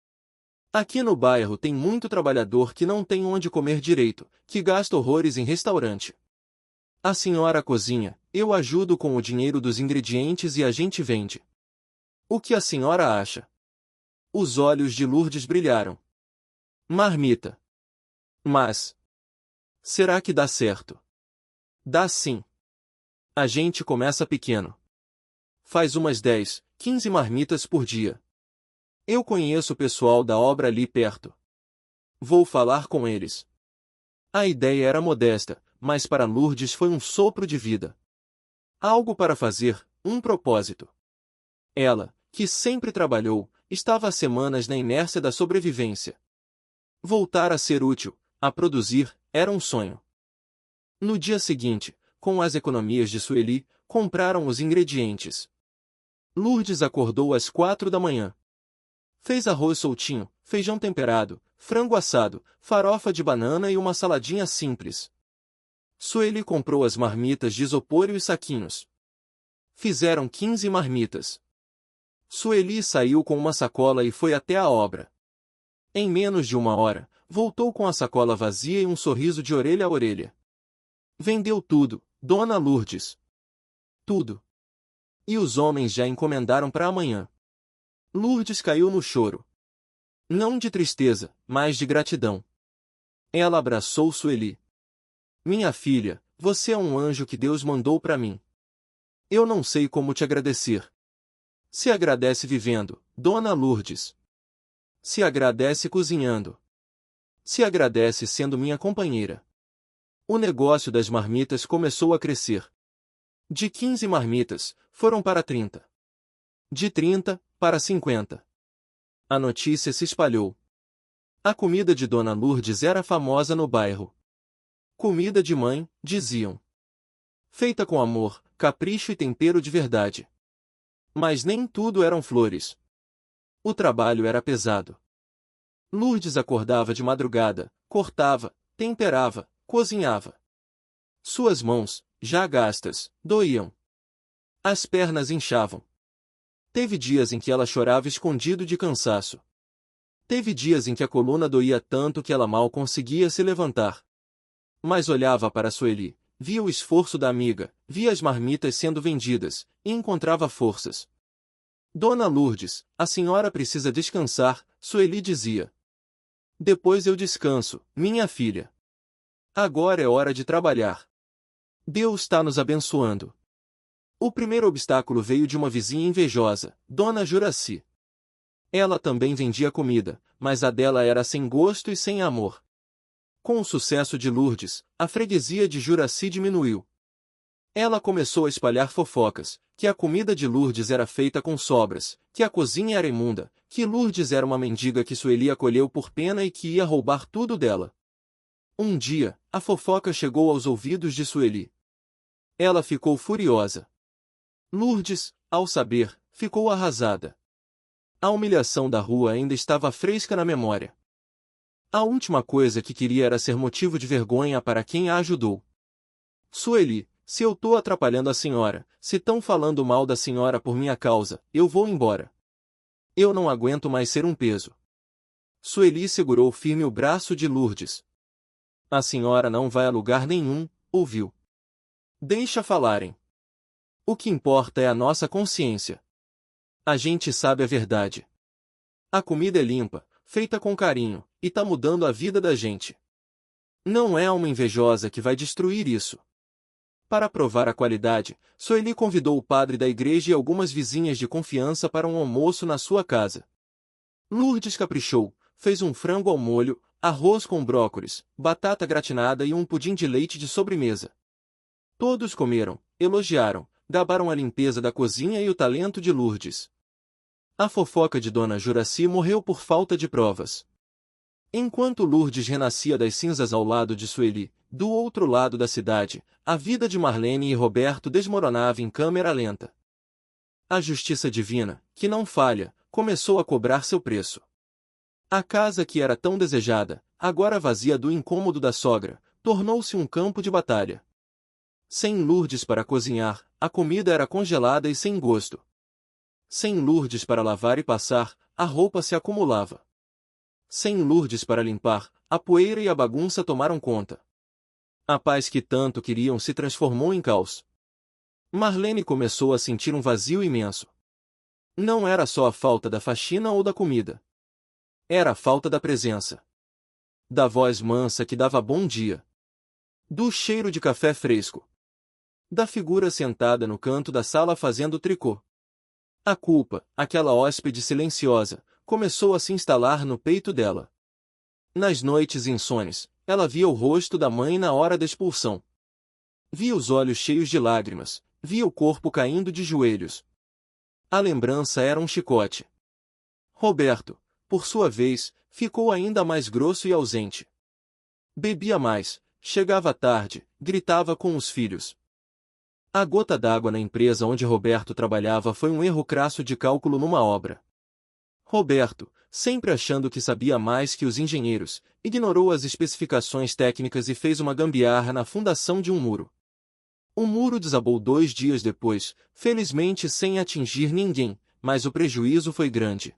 Aqui no bairro tem muito trabalhador que não tem onde comer direito, que gasta horrores em restaurante. A senhora cozinha, eu ajudo com o dinheiro dos ingredientes e a gente vende. O que a senhora acha? Os olhos de Lourdes brilharam. Marmita. Mas... será que dá certo? Dá sim. A gente começa pequeno. Faz umas 10, 15 marmitas por dia. Eu conheço o pessoal da obra ali perto. Vou falar com eles. A ideia era modesta, mas para Lourdes foi um sopro de vida. Algo para fazer, um propósito. Ela, que sempre trabalhou, estava há semanas na inércia da sobrevivência. Voltar a ser útil, a produzir, era um sonho. No dia seguinte, com as economias de Sueli, compraram os ingredientes. Lourdes acordou às 4 da manhã. Fez arroz soltinho, feijão temperado, frango assado, farofa de banana e uma saladinha simples. Sueli comprou as marmitas de isopor e os saquinhos. Fizeram 15 marmitas. Sueli saiu com uma sacola e foi até a obra. Em menos de 1 hora, voltou com a sacola vazia e um sorriso de orelha a orelha. Vendeu tudo, Dona Lourdes. Tudo. E os homens já encomendaram para amanhã. Lourdes caiu no choro. Não de tristeza, mas de gratidão. Ela abraçou Sueli. Minha filha, você é um anjo que Deus mandou para mim. Eu não sei como te agradecer. Se agradece vivendo, Dona Lourdes. Se agradece cozinhando. Se agradece sendo minha companheira. O negócio das marmitas começou a crescer. De 15 marmitas, foram para 30. De 30, para 50. A notícia se espalhou. A comida de Dona Lourdes era famosa no bairro. Comida de mãe, diziam. Feita com amor, capricho e tempero de verdade. Mas nem tudo eram flores. O trabalho era pesado. Lourdes acordava de madrugada, cortava, temperava, cozinhava. Suas mãos, já gastas, doíam. As pernas inchavam. Teve dias em que ela chorava escondido de cansaço. Teve dias em que a coluna doía tanto que ela mal conseguia se levantar. Mas olhava para Sueli, via o esforço da amiga, via as marmitas sendo vendidas, e encontrava forças. Dona Lourdes, a senhora precisa descansar, Sueli dizia. Depois eu descanso, minha filha. Agora é hora de trabalhar. Deus está nos abençoando. O primeiro obstáculo veio de uma vizinha invejosa, Dona Juraci. Ela também vendia comida, mas a dela era sem gosto e sem amor. Com o sucesso de Lourdes, a freguesia de Juraci diminuiu. Ela começou a espalhar fofocas, que a comida de Lourdes era feita com sobras, que a cozinha era imunda, que Lourdes era uma mendiga que Sueli acolheu por pena e que ia roubar tudo dela. Um dia, a fofoca chegou aos ouvidos de Sueli. Ela ficou furiosa. Lourdes, ao saber, ficou arrasada. A humilhação da rua ainda estava fresca na memória. A última coisa que queria era ser motivo de vergonha para quem a ajudou. Sueli, se eu tô atrapalhando a senhora, se tão falando mal da senhora por minha causa, eu vou embora. Eu não aguento mais ser um peso. Sueli segurou firme o braço de Lourdes. A senhora não vai a lugar nenhum, ouviu. Deixa falarem. O que importa é a nossa consciência. A gente sabe a verdade. A comida é limpa, feita com carinho, e tá mudando a vida da gente. Não é uma invejosa que vai destruir isso. Para provar a qualidade, Sueli convidou o padre da igreja e algumas vizinhas de confiança para um almoço na sua casa. Lourdes caprichou, fez um frango ao molho, arroz com brócolis, batata gratinada e um pudim de leite de sobremesa. Todos comeram, elogiaram, gabaram a limpeza da cozinha e o talento de Lourdes. A fofoca de Dona Juraci morreu por falta de provas. Enquanto Lourdes renascia das cinzas ao lado de Sueli, do outro lado da cidade, a vida de Marlene e Roberto desmoronava em câmera lenta. A justiça divina, que não falha, começou a cobrar seu preço. A casa que era tão desejada, agora vazia do incômodo da sogra, tornou-se um campo de batalha. Sem Lourdes para cozinhar, a comida era congelada e sem gosto. Sem Lourdes para lavar e passar, a roupa se acumulava. Sem Lourdes para limpar, a poeira e a bagunça tomaram conta. A paz que tanto queriam se transformou em caos. Marlene começou a sentir um vazio imenso. Não era só a falta da faxina ou da comida. Era a falta da presença. Da voz mansa que dava bom dia. Do cheiro de café fresco. Da figura sentada no canto da sala fazendo tricô. A culpa, aquela hóspede silenciosa, começou a se instalar no peito dela. Nas noites insones, ela via o rosto da mãe na hora da expulsão. Via os olhos cheios de lágrimas, via o corpo caindo de joelhos. A lembrança era um chicote. Roberto, por sua vez, ficou ainda mais grosso e ausente. Bebia mais, chegava tarde, gritava com os filhos. A gota d'água na empresa onde Roberto trabalhava foi um erro crasso de cálculo numa obra. Roberto, sempre achando que sabia mais que os engenheiros, ignorou as especificações técnicas e fez uma gambiarra na fundação de um muro. O muro desabou 2 dias depois, felizmente sem atingir ninguém, mas o prejuízo foi grande.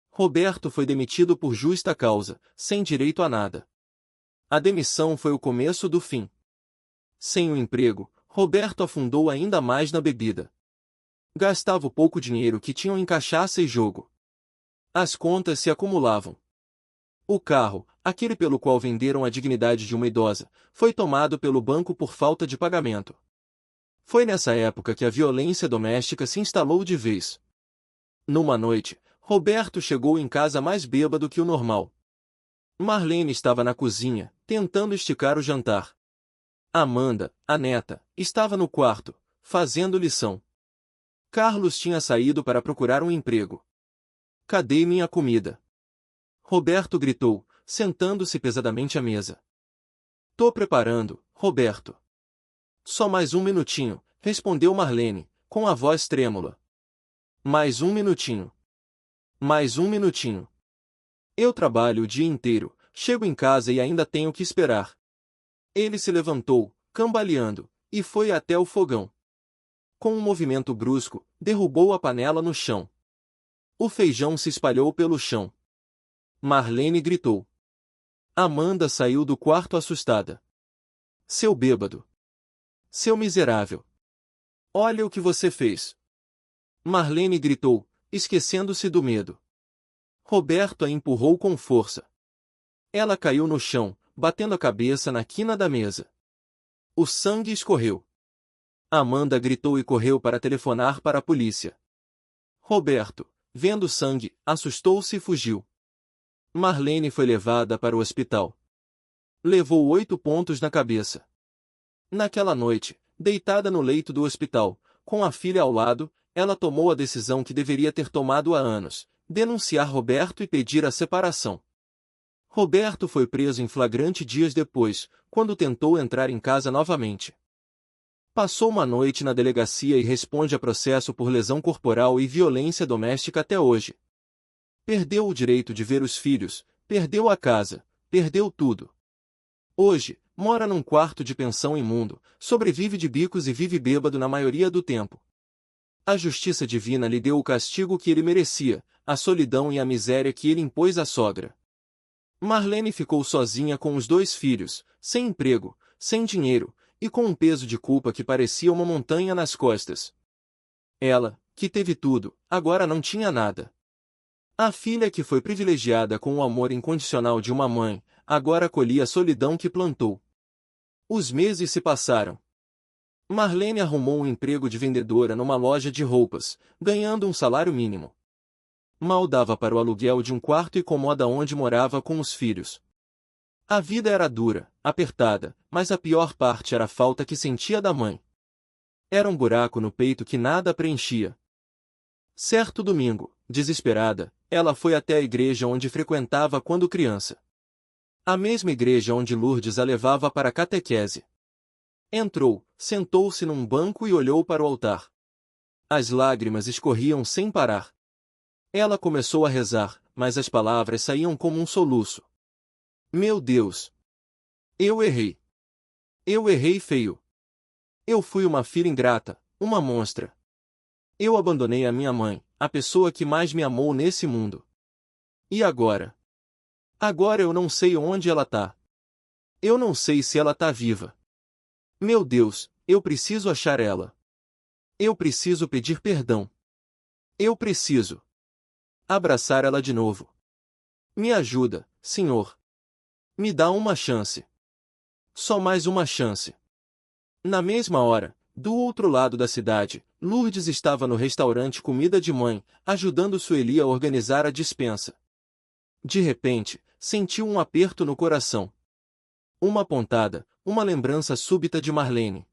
Roberto foi demitido por justa causa, sem direito a nada. A demissão foi o começo do fim. Sem o emprego, Roberto afundou ainda mais na bebida. Gastava o pouco dinheiro que tinham em cachaça e jogo. As contas se acumulavam. O carro, aquele pelo qual venderam a dignidade de uma idosa, foi tomado pelo banco por falta de pagamento. Foi nessa época que a violência doméstica se instalou de vez. Numa noite, Roberto chegou em casa mais bêbado que o normal. Marlene estava na cozinha, tentando esticar o jantar. Amanda, a neta, estava no quarto, fazendo lição. Carlos tinha saído para procurar um emprego. Cadê minha comida? Roberto gritou, sentando-se pesadamente à mesa. Tô preparando, Roberto. Só mais um minutinho, respondeu Marlene, com a voz trêmula. Mais um minutinho. Mais um minutinho. Eu trabalho o dia inteiro, chego em casa e ainda tenho que esperar. Ele se levantou, cambaleando, e foi até o fogão. Com um movimento brusco, derrubou a panela no chão. O feijão se espalhou pelo chão. Marlene gritou. Amanda saiu do quarto assustada. Seu bêbado. Seu miserável. Olha o que você fez. Marlene gritou, esquecendo-se do medo. Roberto a empurrou com força. Ela caiu no chão, batendo a cabeça na quina da mesa. O sangue escorreu. Amanda gritou e correu para telefonar para a polícia. Roberto, vendo sangue, assustou-se e fugiu. Marlene foi levada para o hospital. Levou 8 pontos na cabeça. Naquela noite, deitada no leito do hospital, com a filha ao lado, ela tomou a decisão que deveria ter tomado há anos, denunciar Roberto e pedir a separação. Roberto foi preso em flagrante dias depois, quando tentou entrar em casa novamente. Passou uma noite na delegacia e responde a processo por lesão corporal e violência doméstica até hoje. Perdeu o direito de ver os filhos, perdeu a casa, perdeu tudo. Hoje, mora num quarto de pensão imundo, sobrevive de bicos e vive bêbado na maioria do tempo. A justiça divina lhe deu o castigo que ele merecia, a solidão e a miséria que ele impôs à sogra. Marlene ficou sozinha com os 2 filhos, sem emprego, sem dinheiro, e com um peso de culpa que parecia uma montanha nas costas. Ela, que teve tudo, agora não tinha nada. A filha que foi privilegiada com o amor incondicional de uma mãe, agora colhia a solidão que plantou. Os meses se passaram. Marlene arrumou um emprego de vendedora numa loja de roupas, ganhando um salário mínimo. Mal dava para o aluguel de um quarto e cômoda onde morava com os filhos. A vida era dura, apertada, mas a pior parte era a falta que sentia da mãe. Era um buraco no peito que nada preenchia. Certo domingo, desesperada, ela foi até a igreja onde frequentava quando criança. A mesma igreja onde Lourdes a levava para a catequese. Entrou, sentou-se num banco e olhou para o altar. As lágrimas escorriam sem parar. Ela começou a rezar, mas as palavras saíam como um soluço. Meu Deus! Eu errei. Eu errei feio. Eu fui uma filha ingrata, uma monstra. Eu abandonei a minha mãe, a pessoa que mais me amou nesse mundo. E agora? Agora eu não sei onde ela tá. Eu não sei se ela tá viva. Meu Deus, eu preciso achar ela. Eu preciso pedir perdão. Eu preciso abraçar ela de novo. Me ajuda, Senhor. Me dá uma chance. Só mais uma chance. Na mesma hora, do outro lado da cidade, Lourdes estava no restaurante Comida de Mãe, ajudando Sueli a organizar a despensa. De repente, sentiu um aperto no coração. Uma pontada, uma lembrança súbita de Marlene.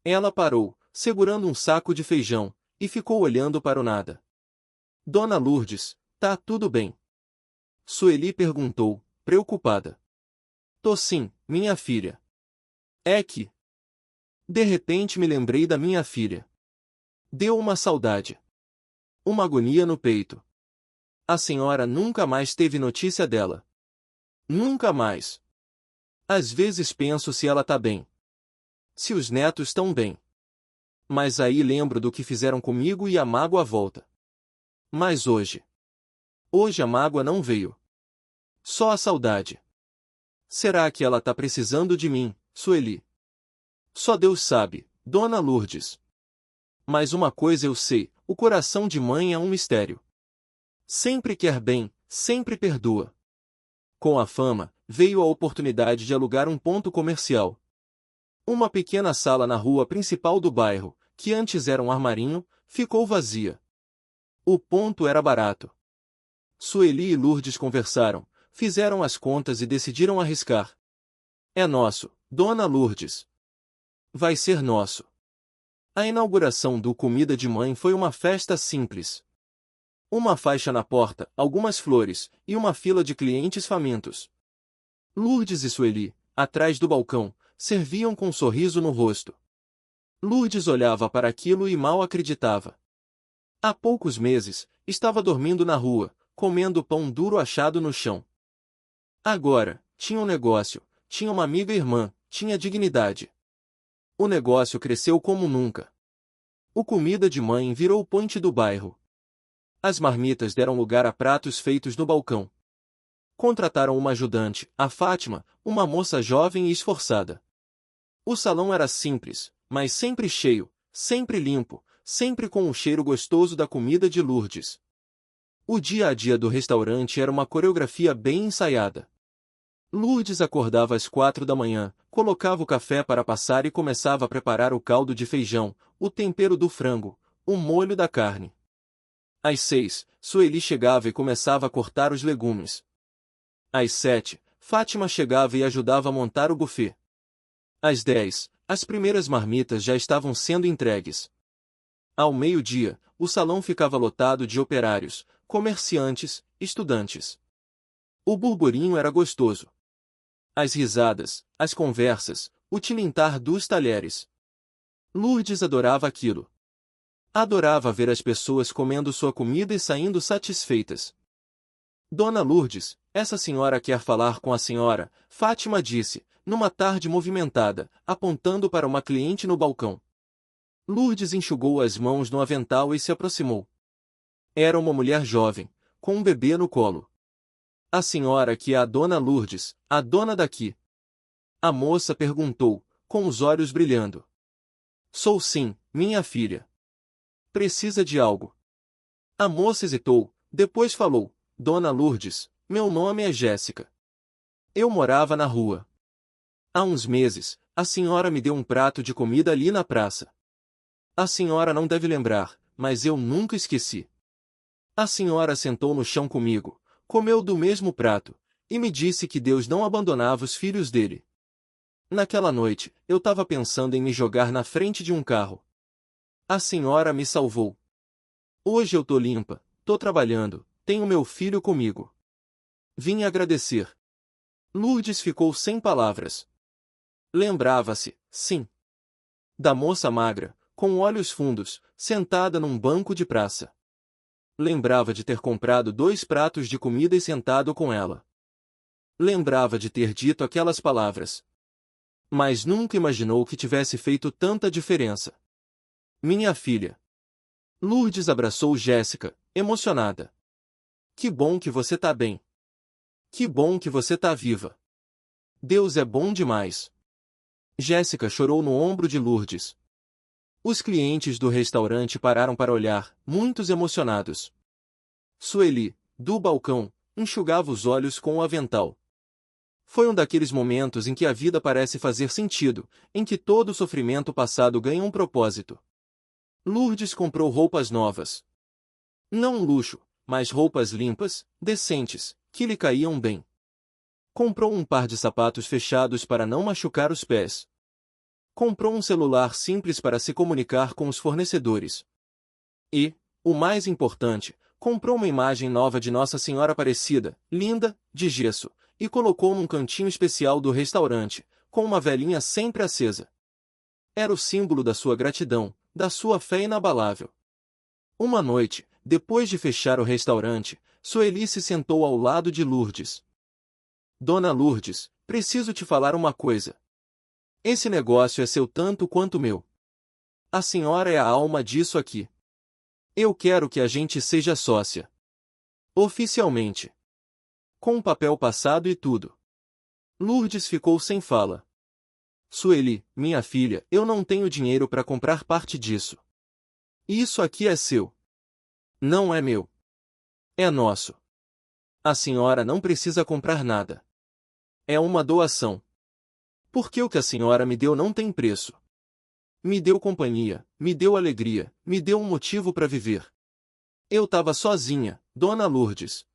Ela parou, segurando um saco de feijão, e ficou olhando para o nada. Dona Lourdes, tá tudo bem? Sueli perguntou, preocupada. Tô sim, minha filha. É que... De repente me lembrei da minha filha. Deu uma saudade. Uma agonia no peito. A senhora nunca mais teve notícia dela. Nunca mais. Às vezes penso se ela tá bem. Se os netos estão bem. Mas aí lembro do que fizeram comigo e a mágoa volta. Mas hoje. Hoje a mágoa não veio. Só a saudade. Será que ela tá precisando de mim, Sueli? Só Deus sabe, Dona Lourdes. Mas uma coisa eu sei, o coração de mãe é um mistério. Sempre quer bem, sempre perdoa. Com a fama, veio a oportunidade de alugar um ponto comercial. Uma pequena sala na rua principal do bairro, que antes era um armarinho, ficou vazia. O ponto era barato. Sueli e Lourdes conversaram, fizeram as contas e decidiram arriscar. É nosso, Dona Lourdes. Vai ser nosso. A inauguração do Comida de Mãe foi uma festa simples. Uma faixa na porta, algumas flores, e uma fila de clientes famintos. Lourdes e Sueli, atrás do balcão, serviam com um sorriso no rosto. Lourdes olhava para aquilo e mal acreditava. Há poucos meses, estava dormindo na rua, comendo pão duro achado no chão. Agora, tinha um negócio, tinha uma amiga irmã, tinha dignidade. O negócio cresceu como nunca. O Comida de Mãe virou o point do bairro. As marmitas deram lugar a pratos feitos no balcão. Contrataram uma ajudante, a Fátima, uma moça jovem e esforçada. O salão era simples, mas sempre cheio, sempre limpo, sempre com o cheiro gostoso da comida de Lourdes. O dia a dia do restaurante era uma coreografia bem ensaiada. Lourdes acordava às 4 da manhã, colocava o café para passar e começava a preparar o caldo de feijão, o tempero do frango, o molho da carne. Às 6, Sueli chegava e começava a cortar os legumes. Às 7, Fátima chegava e ajudava a montar o buffet. Às 10, as primeiras marmitas já estavam sendo entregues. Ao meio-dia, o salão ficava lotado de operários, comerciantes, estudantes. O burburinho era gostoso. As risadas, as conversas, o tilintar dos talheres. Lourdes adorava aquilo. Adorava ver as pessoas comendo sua comida e saindo satisfeitas. Dona Lourdes, essa senhora quer falar com a senhora, Fátima disse, numa tarde movimentada, apontando para uma cliente no balcão. Lourdes enxugou as mãos no avental e se aproximou. Era uma mulher jovem, com um bebê no colo. A senhora que é a Dona Lourdes, a dona daqui? A moça perguntou, com os olhos brilhando. Sou sim, minha filha. Precisa de algo? A moça hesitou, depois falou, Dona Lourdes, meu nome é Jéssica. Eu morava na rua. Há uns meses, a senhora me deu um prato de comida ali na praça. A senhora não deve lembrar, mas eu nunca esqueci. A senhora sentou no chão comigo, comeu do mesmo prato, e me disse que Deus não abandonava os filhos dele. Naquela noite, eu estava pensando em me jogar na frente de um carro. A senhora me salvou. Hoje eu tô limpa, tô trabalhando, tenho meu filho comigo. Vim agradecer. Lourdes ficou sem palavras. Lembrava-se, sim, da moça magra, com olhos fundos, sentada num banco de praça. Lembrava de ter comprado 2 pratos de comida e sentado com ela. Lembrava de ter dito aquelas palavras. Mas nunca imaginou que tivesse feito tanta diferença. Minha filha. Lourdes abraçou Jéssica, emocionada. Que bom que você tá bem. Que bom que você tá viva. Deus é bom demais. Jéssica chorou no ombro de Lourdes. Os clientes do restaurante pararam para olhar, muitos emocionados. Sueli, do balcão, enxugava os olhos com o avental. Foi um daqueles momentos em que a vida parece fazer sentido, em que todo o sofrimento passado ganha um propósito. Lourdes comprou roupas novas. Não um luxo, mas roupas limpas, decentes, que lhe caíam bem. Comprou um par de sapatos fechados para não machucar os pés. Comprou um celular simples para se comunicar com os fornecedores. E, o mais importante, comprou uma imagem nova de Nossa Senhora Aparecida, linda, de gesso, e colocou num cantinho especial do restaurante, com uma velinha sempre acesa. Era o símbolo da sua gratidão, da sua fé inabalável. Uma noite, depois de fechar o restaurante, Sueli se sentou ao lado de Lourdes. Dona Lourdes, preciso te falar uma coisa. Esse negócio é seu tanto quanto meu. A senhora é a alma disso aqui. Eu quero que a gente seja sócia. Oficialmente. Com o papel passado e tudo. Lourdes ficou sem fala. Sueli, minha filha, eu não tenho dinheiro para comprar parte disso. Isso aqui é seu. Não é meu. É nosso. A senhora não precisa comprar nada. É uma doação. Porque o que a senhora me deu não tem preço. Me deu companhia, me deu alegria, me deu um motivo para viver. Eu tava sozinha, Dona Lourdes.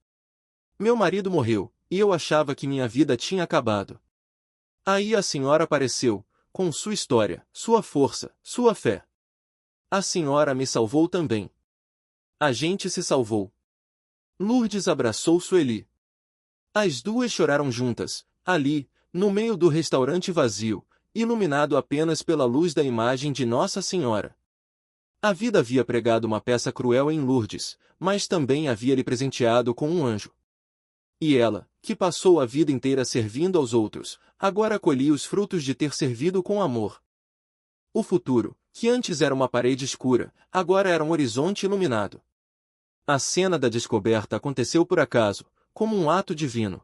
Meu marido morreu, e eu achava que minha vida tinha acabado. Aí a senhora apareceu, com sua história, sua força, sua fé. A senhora me salvou também. A gente se salvou. Lourdes abraçou Sueli. As duas choraram juntas, ali, no meio do restaurante vazio, iluminado apenas pela luz da imagem de Nossa Senhora. A vida havia pregado uma peça cruel em Lourdes, mas também havia lhe presenteado com um anjo. E ela, que passou a vida inteira servindo aos outros, agora colhia os frutos de ter servido com amor. O futuro, que antes era uma parede escura, agora era um horizonte iluminado. A cena da descoberta aconteceu por acaso, como um ato divino.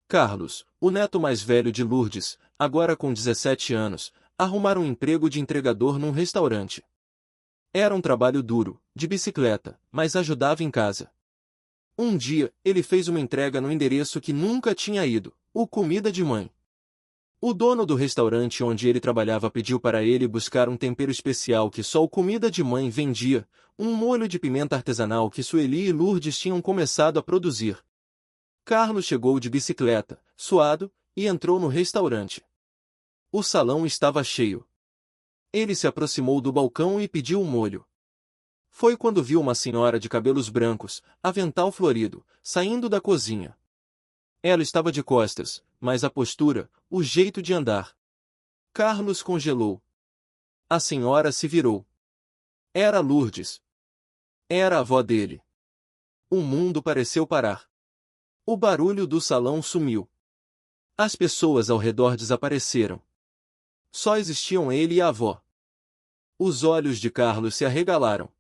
Carlos, o neto mais velho de Lourdes, agora com 17 anos, arrumara um emprego de entregador num restaurante. Era um trabalho duro, de bicicleta, mas ajudava em casa. Um dia, ele fez uma entrega no endereço que nunca tinha ido, o Comida de Mãe. O dono do restaurante onde ele trabalhava pediu para ele buscar um tempero especial que só o Comida de Mãe vendia, um molho de pimenta artesanal que Sueli e Lourdes tinham começado a produzir. Carlos chegou de bicicleta, suado, e entrou no restaurante. O salão estava cheio. Ele se aproximou do balcão e pediu o molho. Foi quando viu uma senhora de cabelos brancos, avental florido, saindo da cozinha. Ela estava de costas, mas a postura, o jeito de andar. Carlos congelou. A senhora se virou. Era Lourdes. Era a avó dele. O mundo pareceu parar. O barulho do salão sumiu. As pessoas ao redor desapareceram. Só existiam ele e a avó. Os olhos de Carlos se arregalaram.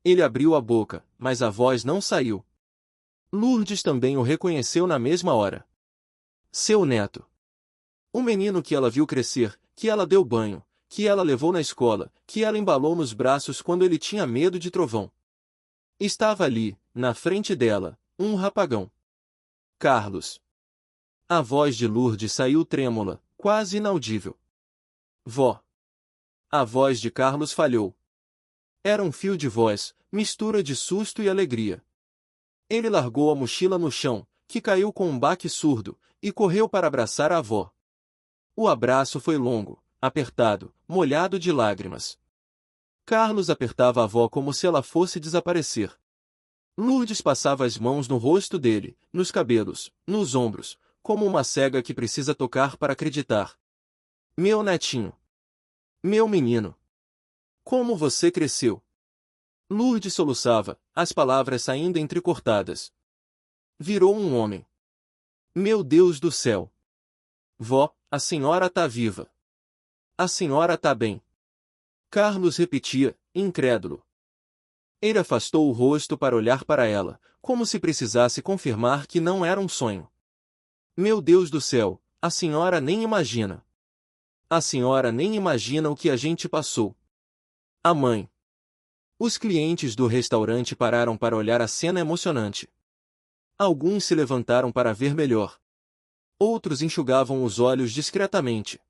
Ele abriu a boca, mas a voz não saiu. Lourdes também o reconheceu na mesma hora. Seu neto. O menino que ela viu crescer, que ela deu banho, que ela levou na escola, que ela embalou nos braços quando ele tinha medo de trovão. Estava ali, na frente dela, um rapagão. Carlos. A voz de Lourdes saiu trêmula, quase inaudível. Vó. A voz de Carlos falhou. Era um fio de voz, mistura de susto e alegria. Ele largou a mochila no chão, que caiu com um baque surdo, e correu para abraçar a avó. O abraço foi longo, apertado, molhado de lágrimas. Carlos apertava a avó como se ela fosse desaparecer. Lourdes passava as mãos no rosto dele, nos cabelos, nos ombros, como uma cega que precisa tocar para acreditar. Meu netinho. Meu menino. Como você cresceu. Lourdes soluçava, as palavras saindo entrecortadas. Virou um homem. Meu Deus do céu. Vó, a senhora tá viva. A senhora tá bem. Carlos repetia, incrédulo. Ele afastou o rosto para olhar para ela, como se precisasse confirmar que não era um sonho. Meu Deus do céu, a senhora nem imagina. A senhora nem imagina o que a gente passou. A mãe. Os clientes do restaurante pararam para olhar a cena emocionante. Alguns se levantaram para ver melhor. Outros enxugavam os olhos discretamente.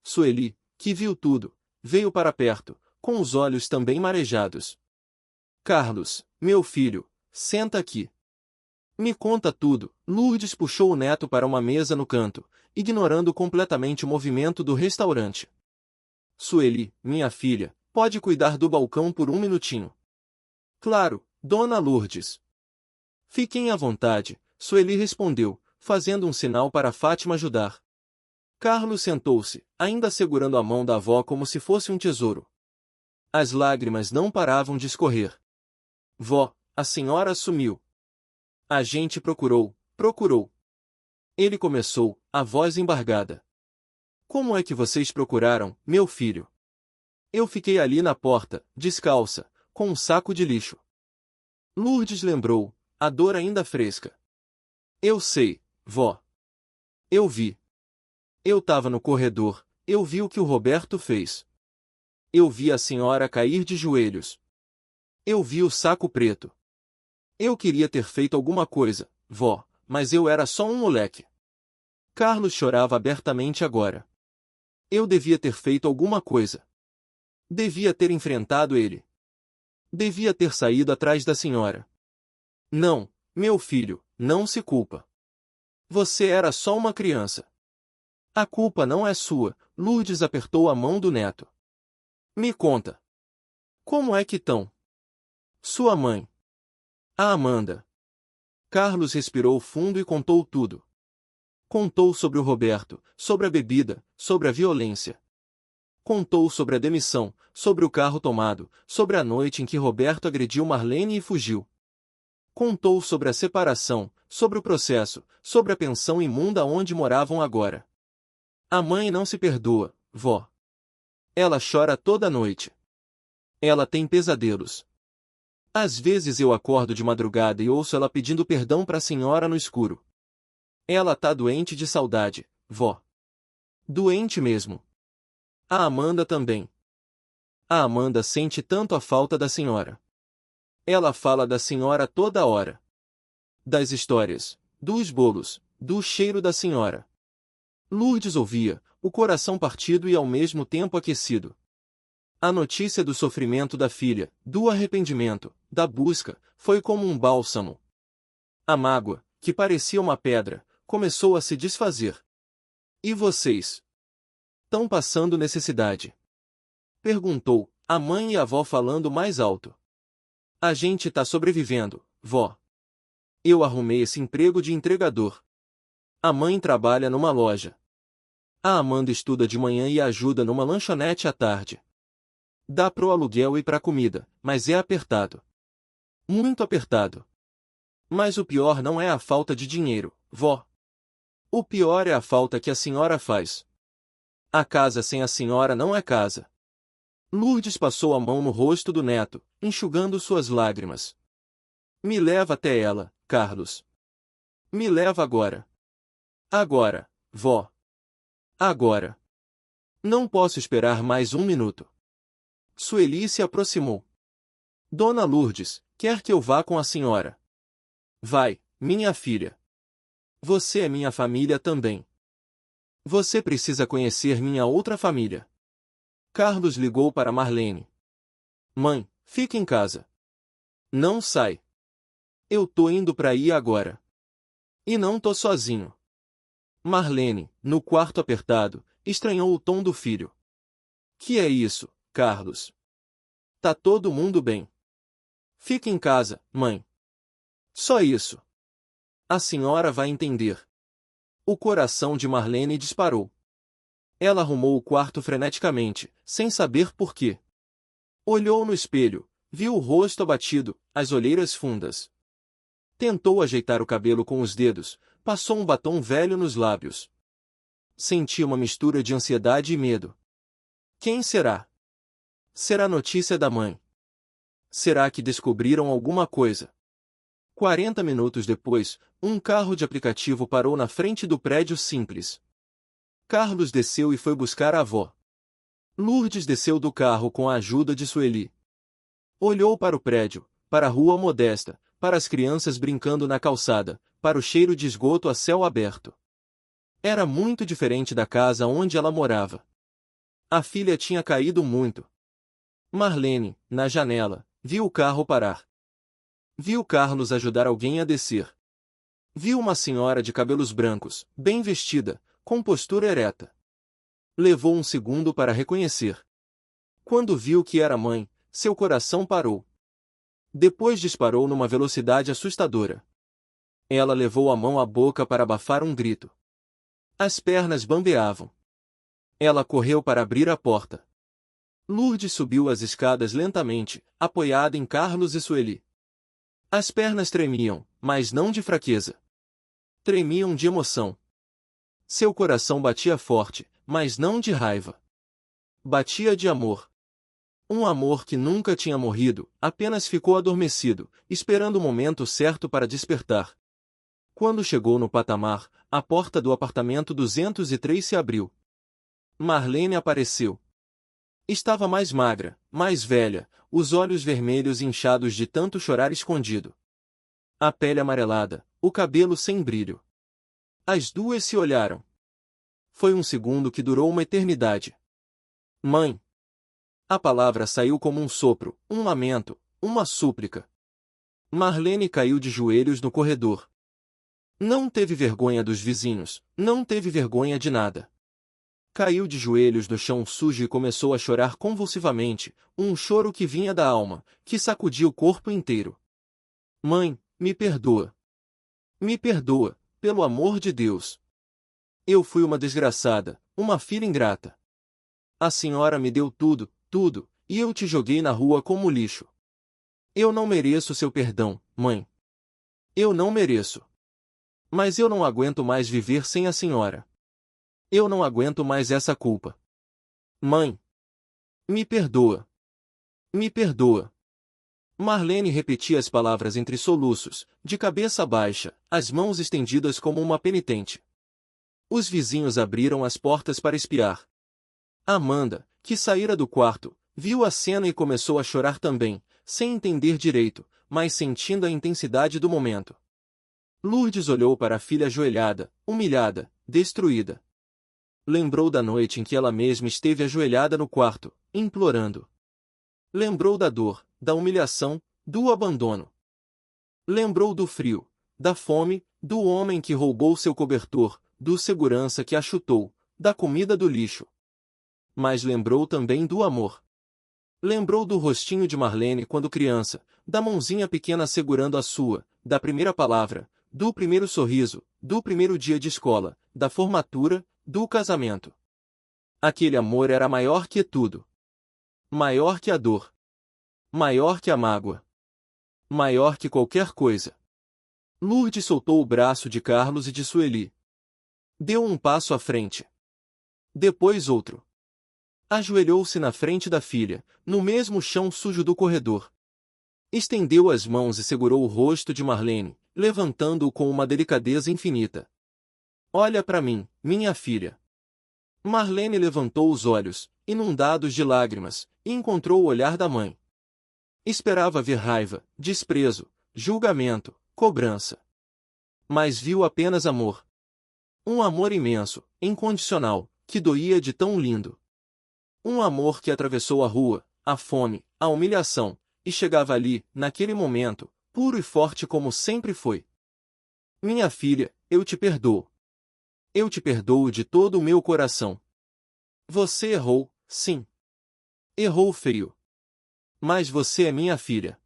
Sueli, que viu tudo, veio para perto, com os olhos também marejados. Carlos, meu filho, senta aqui. Me conta tudo. Lourdes puxou o neto para uma mesa no canto, ignorando completamente o movimento do restaurante. Sueli, minha filha, pode cuidar do balcão por um minutinho. Claro, Dona Lourdes. Fiquem à vontade, Sueli respondeu, fazendo um sinal para Fátima ajudar. Carlos sentou-se, ainda segurando a mão da avó como se fosse um tesouro. As lágrimas não paravam de escorrer. Vó, a senhora sumiu. A gente procurou. Ele começou, a voz embargada. Como é que vocês procuraram, meu filho? Eu fiquei ali na porta, descalça, com um saco de lixo. Lourdes lembrou, a dor ainda fresca. Eu sei, vó. Eu vi. Eu tava no corredor, eu vi o que o Roberto fez. Eu vi a senhora cair de joelhos. Eu vi o saco preto. Eu queria ter feito alguma coisa, vó, mas eu era só um moleque. Carlos chorava abertamente agora. Eu devia ter feito alguma coisa. Devia ter enfrentado ele. Devia ter saído atrás da senhora. Não, meu filho, não se culpa. Você era só uma criança. A culpa não é sua. Lourdes apertou a mão do neto. Me conta. Como é que estão? Sua mãe. A Amanda. Carlos respirou fundo e contou tudo. Contou sobre o Roberto, sobre a bebida, sobre a violência. Contou sobre a demissão, sobre o carro tomado, sobre a noite em que Roberto agrediu Marlene e fugiu. Contou sobre a separação, sobre o processo, sobre a pensão imunda onde moravam agora. A mãe não se perdoa, vó. Ela chora toda noite. Ela tem pesadelos. Às vezes eu acordo de madrugada e ouço ela pedindo perdão para a senhora no escuro. Ela tá doente de saudade, vó. Doente mesmo. A Amanda também. A Amanda sente tanto a falta da senhora. Ela fala da senhora toda hora. Das histórias, dos bolos, do cheiro da senhora. Lourdes ouvia, o coração partido e ao mesmo tempo aquecido. A notícia do sofrimento da filha, do arrependimento, da busca, foi como um bálsamo. A mágoa, que parecia uma pedra, começou a se desfazer. E vocês? Tão passando necessidade? Perguntou, a mãe e a avó falando mais alto. A gente tá sobrevivendo, vó. Eu arrumei esse emprego de entregador. A mãe trabalha numa loja. A Amanda estuda de manhã e ajuda numa lanchonete à tarde. Dá pro aluguel e pra comida, mas é apertado. Muito apertado. Mas o pior não é a falta de dinheiro, vó. O pior é a falta que a senhora faz. A casa sem a senhora não é casa. Lourdes passou a mão no rosto do neto, enxugando suas lágrimas. Me leva até ela, Carlos. Me leva agora. Agora, vó. Agora. Não posso esperar mais um minuto. Sueli se aproximou. Dona Lourdes, quer que eu vá com a senhora? Vai, minha filha. Você é minha família também. Você precisa conhecer minha outra família. Carlos ligou para Marlene. Mãe, fica em casa. Não sai. Eu tô indo pra aí agora. E não tô sozinho. Marlene, no quarto apertado, estranhou o tom do filho. Que é isso, Carlos? Tá todo mundo bem. Fica em casa, mãe. Só isso. A senhora vai entender. O coração de Marlene disparou. Ela arrumou o quarto freneticamente, sem saber por quê. Olhou no espelho, viu o rosto abatido, as olheiras fundas. Tentou ajeitar o cabelo com os dedos, passou um batom velho nos lábios. Sentia uma mistura de ansiedade e medo. Quem será? Será notícia da mãe? Será que descobriram alguma coisa? 40 minutos depois, um carro de aplicativo parou na frente do prédio simples. Carlos desceu e foi buscar a avó. Lourdes desceu do carro com a ajuda de Sueli. Olhou para o prédio, para a rua modesta, para as crianças brincando na calçada, para o cheiro de esgoto a céu aberto. Era muito diferente da casa onde ela morava. A filha tinha caído muito. Marlene, na janela, viu o carro parar. Viu Carlos ajudar alguém a descer. Viu uma senhora de cabelos brancos, bem vestida, com postura ereta. Levou um segundo para reconhecer. Quando viu que era mãe, seu coração parou. Depois disparou numa velocidade assustadora. Ela levou a mão à boca para abafar um grito. As pernas bambeavam. Ela correu para abrir a porta. Lourdes subiu as escadas lentamente, apoiada em Carlos e Sueli. As pernas tremiam, mas não de fraqueza. Tremiam de emoção. Seu coração batia forte, mas não de raiva. Batia de amor. Um amor que nunca tinha morrido, apenas ficou adormecido, esperando o momento certo para despertar. Quando chegou no patamar, a porta do apartamento 203 se abriu. Marlene apareceu. Estava mais magra, mais velha, os olhos vermelhos inchados de tanto chorar escondido. A pele amarelada, o cabelo sem brilho. As duas se olharam. Foi um segundo que durou uma eternidade. Mãe! A palavra saiu como um sopro, um lamento, uma súplica. Marlene caiu de joelhos no corredor. Não teve vergonha dos vizinhos, não teve vergonha de nada. Caiu de joelhos no chão sujo e começou a chorar convulsivamente, um choro que vinha da alma, que sacudia o corpo inteiro. Mãe, me perdoa. Me perdoa, pelo amor de Deus. Eu fui uma desgraçada, uma filha ingrata. A senhora me deu tudo, tudo, e eu te joguei na rua como lixo. Eu não mereço seu perdão, mãe. Eu não mereço. Mas eu não aguento mais viver sem a senhora. Eu não aguento mais essa culpa. Mãe! Me perdoa. Me perdoa. Marlene repetia as palavras entre soluços, de cabeça baixa, as mãos estendidas como uma penitente. Os vizinhos abriram as portas para espiar. Amanda, que saíra do quarto, viu a cena e começou a chorar também, sem entender direito, mas sentindo a intensidade do momento. Lourdes olhou para a filha ajoelhada, humilhada, destruída. Lembrou da noite em que ela mesma esteve ajoelhada no quarto, implorando. Lembrou da dor, da humilhação, do abandono. Lembrou do frio, da fome, do homem que roubou seu cobertor, do segurança que a chutou, da comida do lixo. Mas lembrou também do amor. Lembrou do rostinho de Marlene quando criança, da mãozinha pequena segurando a sua, da primeira palavra, do primeiro sorriso, do primeiro dia de escola, da formatura, do casamento. Aquele amor era maior que tudo. Maior que a dor. Maior que a mágoa. Maior que qualquer coisa. Lourdes soltou o braço de Carlos e de Sueli. Deu um passo à frente. Depois outro. Ajoelhou-se na frente da filha, no mesmo chão sujo do corredor. Estendeu as mãos e segurou o rosto de Marlene, levantando-o com uma delicadeza infinita. Olha para mim, minha filha. Marlene levantou os olhos, inundados de lágrimas, e encontrou o olhar da mãe. Esperava ver raiva, desprezo, julgamento, cobrança. Mas viu apenas amor. Um amor imenso, incondicional, que doía de tão lindo. Um amor que atravessou a rua, a fome, a humilhação, e chegava ali, naquele momento, puro e forte como sempre foi. Minha filha, eu te perdoo. Eu te perdoo de todo o meu coração. Você errou, sim. Errou feio. Mas você é minha filha.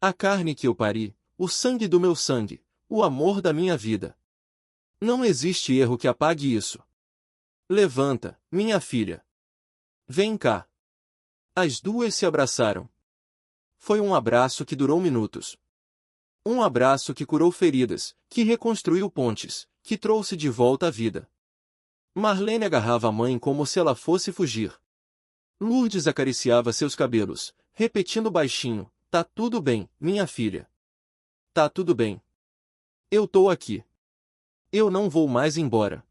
A carne que eu pari, o sangue do meu sangue, o amor da minha vida. Não existe erro que apague isso. Levanta, minha filha. Vem cá. As duas se abraçaram. Foi um abraço que durou minutos. Um abraço que curou feridas, que reconstruiu pontes, que trouxe de volta a vida. Marlene agarrava a mãe como se ela fosse fugir. Lourdes acariciava seus cabelos, repetindo baixinho, tá tudo bem, minha filha. Tá tudo bem. Eu tô aqui. Eu não vou mais embora.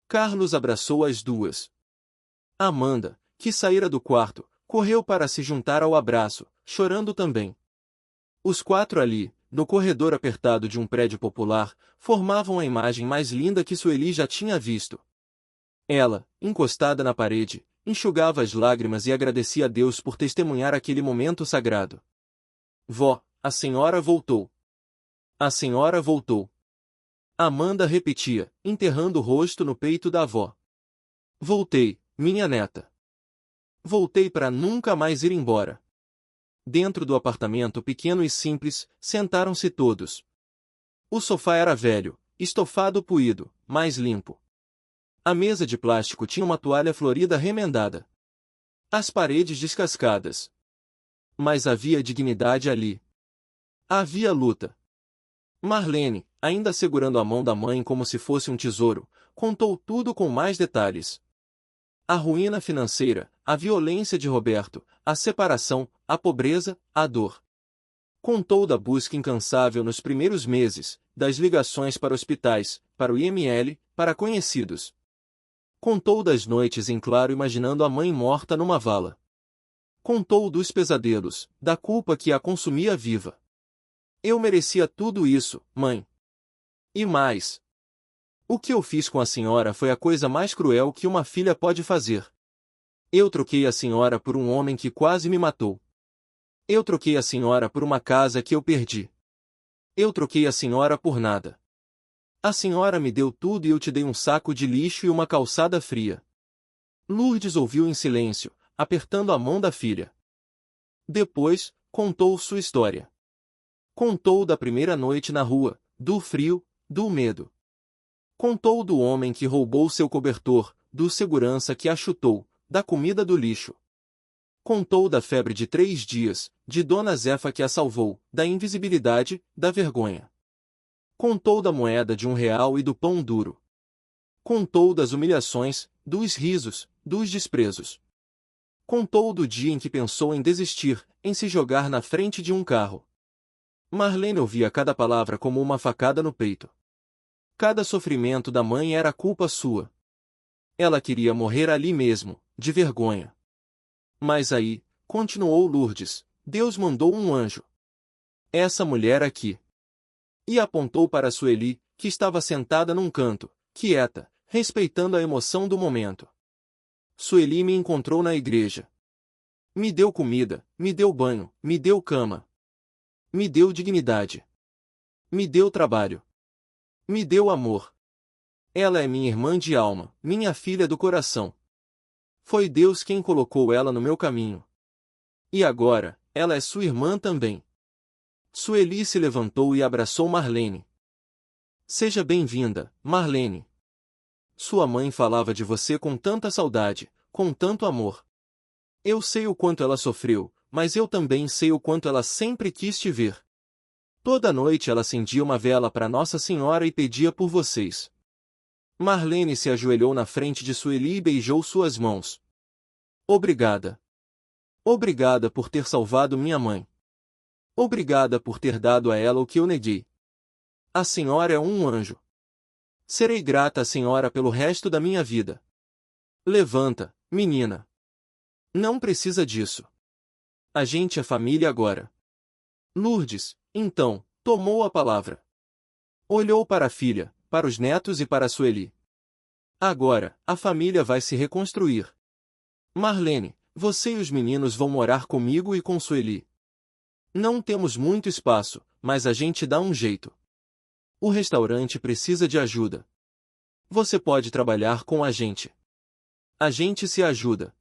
Carlos abraçou as duas. Amanda, que saíra do quarto, correu para se juntar ao abraço, chorando também. Os quatro ali, no corredor apertado de um prédio popular, formavam a imagem mais linda que Sueli já tinha visto. Ela, encostada na parede, enxugava as lágrimas e agradecia a Deus por testemunhar aquele momento sagrado. Vó, a senhora voltou. A senhora voltou. Amanda repetia, enterrando o rosto no peito da avó. Voltei, minha neta. Voltei para nunca mais ir embora. Dentro do apartamento pequeno e simples, sentaram-se todos. O sofá era velho, estofado puído, mas limpo. A mesa de plástico tinha uma toalha florida remendada. As paredes descascadas. Mas havia dignidade ali. Havia luta. Marlene, ainda segurando a mão da mãe como se fosse um tesouro, contou tudo com mais detalhes. A ruína financeira, a violência de Roberto, a separação, a pobreza, a dor. Contou da busca incansável nos primeiros meses, das ligações para hospitais, para o IML, para conhecidos. Contou das noites em claro imaginando a mãe morta numa vala. Contou dos pesadelos, da culpa que a consumia viva. Eu merecia tudo isso, mãe. E mais. O que eu fiz com a senhora foi a coisa mais cruel que uma filha pode fazer. Eu troquei a senhora por um homem que quase me matou. Eu troquei a senhora por uma casa que eu perdi. Eu troquei a senhora por nada. A senhora me deu tudo e eu te dei um saco de lixo e uma calçada fria. Lourdes ouviu em silêncio, apertando a mão da filha. Depois, contou sua história. Contou da primeira noite na rua, do frio, do medo. Contou do homem que roubou seu cobertor, do segurança que a chutou, da comida do lixo. Contou da febre de 3 dias, de Dona Zefa que a salvou, da invisibilidade, da vergonha. Contou da moeda de R$ 1 e do pão duro. Contou das humilhações, dos risos, dos desprezos. Contou do dia em que pensou em desistir, em se jogar na frente de um carro. Marlene ouvia cada palavra como uma facada no peito. Cada sofrimento da mãe era culpa sua. Ela queria morrer ali mesmo, de vergonha. Mas aí, continuou Lourdes, Deus mandou um anjo. Essa mulher aqui. E apontou para Sueli, que estava sentada num canto, quieta, respeitando a emoção do momento. Sueli me encontrou na igreja. Me deu comida, me deu banho, me deu cama. Me deu dignidade. Me deu trabalho. Me deu amor. Ela é minha irmã de alma, minha filha do coração. Foi Deus quem colocou ela no meu caminho. E agora, ela é sua irmã também. Sueli se levantou e abraçou Marlene. Seja bem-vinda, Marlene. Sua mãe falava de você com tanta saudade, com tanto amor. Eu sei o quanto ela sofreu, mas eu também sei o quanto ela sempre quis te ver. Toda noite ela acendia uma vela para Nossa Senhora e pedia por vocês. Marlene se ajoelhou na frente de Sueli e beijou suas mãos. Obrigada. Obrigada por ter salvado minha mãe. Obrigada por ter dado a ela o que eu neguei. A senhora é um anjo. Serei grata à senhora pelo resto da minha vida. Levanta, menina. Não precisa disso. A gente é família agora. Lourdes, então, tomou a palavra. Olhou para a filha, para os netos e para Sueli. Agora, a família vai se reconstruir. Marlene, você e os meninos vão morar comigo e com Sueli. Não temos muito espaço, mas a gente dá um jeito. O restaurante precisa de ajuda. Você pode trabalhar com a gente. A gente se ajuda.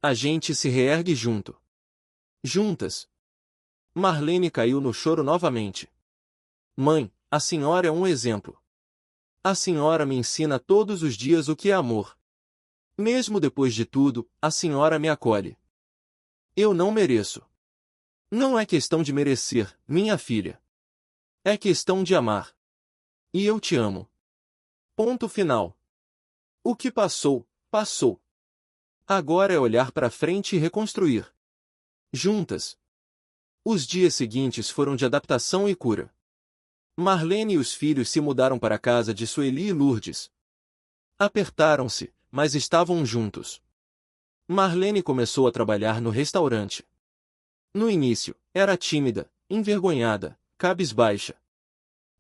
A gente se reergue junto. Juntas. Marlene caiu no choro novamente. Mãe, a senhora é um exemplo. A senhora me ensina todos os dias o que é amor. Mesmo depois de tudo, a senhora me acolhe. Eu não mereço. Não é questão de merecer, minha filha. É questão de amar. E eu te amo. Ponto final. O que passou, passou. Agora é olhar para frente e reconstruir. Juntas. Os dias seguintes foram de adaptação e cura. Marlene e os filhos se mudaram para a casa de Sueli e Lourdes. Apertaram-se, mas estavam juntos. Marlene começou a trabalhar no restaurante. No início, era tímida, envergonhada, cabisbaixa.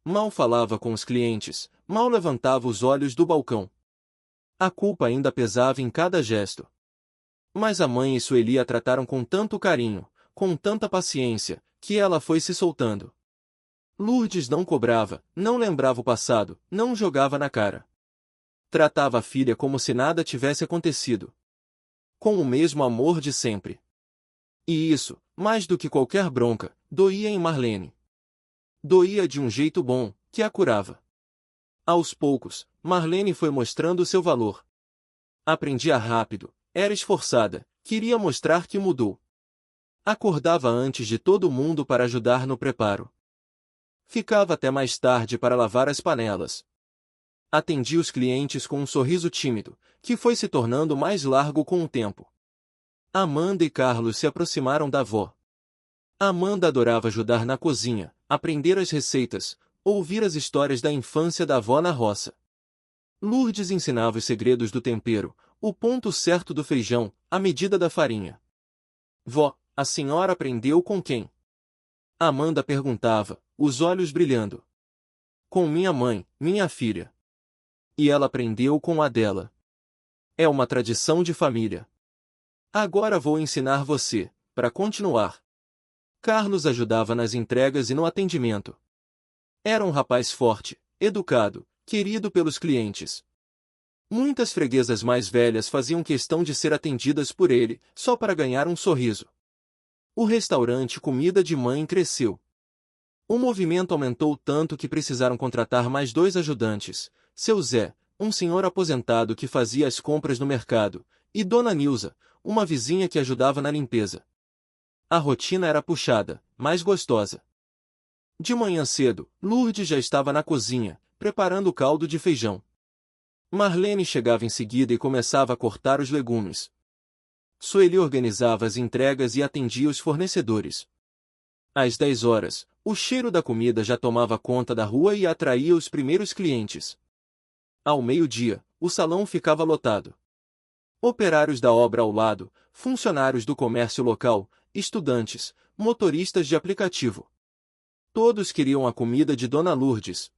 Mal falava com os clientes, mal levantava os olhos do balcão. A culpa ainda pesava em cada gesto. Mas a mãe e Sueli a trataram com tanto carinho, com tanta paciência, que ela foi se soltando. Lourdes não cobrava, não lembrava o passado, não jogava na cara. Tratava a filha como se nada tivesse acontecido. Com o mesmo amor de sempre. E isso, mais do que qualquer bronca, doía em Marlene. Doía de um jeito bom, que a curava. Aos poucos, Marlene foi mostrando seu valor. Aprendia rápido, era esforçada, queria mostrar que mudou. Acordava antes de todo mundo para ajudar no preparo. Ficava até mais tarde para lavar as panelas. Atendia os clientes com um sorriso tímido, que foi se tornando mais largo com o tempo. Amanda e Carlos se aproximaram da avó. Amanda adorava ajudar na cozinha, aprender as receitas, ouvir as histórias da infância da avó na roça. Lourdes ensinava os segredos do tempero, o ponto certo do feijão, a medida da farinha. Vó, a senhora aprendeu com quem? Amanda perguntava, os olhos brilhando. Com minha mãe, minha filha. E ela aprendeu com a dela. É uma tradição de família. Agora vou ensinar você, para continuar. Carlos ajudava nas entregas e no atendimento. Era um rapaz forte, educado, querido pelos clientes. Muitas freguesas mais velhas faziam questão de ser atendidas por ele, só para ganhar um sorriso. O restaurante Comida de Mãe cresceu. O movimento aumentou tanto que precisaram contratar mais 2 ajudantes, seu Zé, um senhor aposentado que fazia as compras no mercado, e Dona Nilza, uma vizinha que ajudava na limpeza. A rotina era puxada, mas gostosa. De manhã cedo, Lourdes já estava na cozinha, preparando o caldo de feijão. Marlene chegava em seguida e começava a cortar os legumes. Sueli organizava as entregas e atendia os fornecedores. Às 10 horas, o cheiro da comida já tomava conta da rua e atraía os primeiros clientes. Ao meio-dia, o salão ficava lotado. Operários da obra ao lado, funcionários do comércio local, estudantes, motoristas de aplicativo. Todos queriam a comida de Dona Lourdes.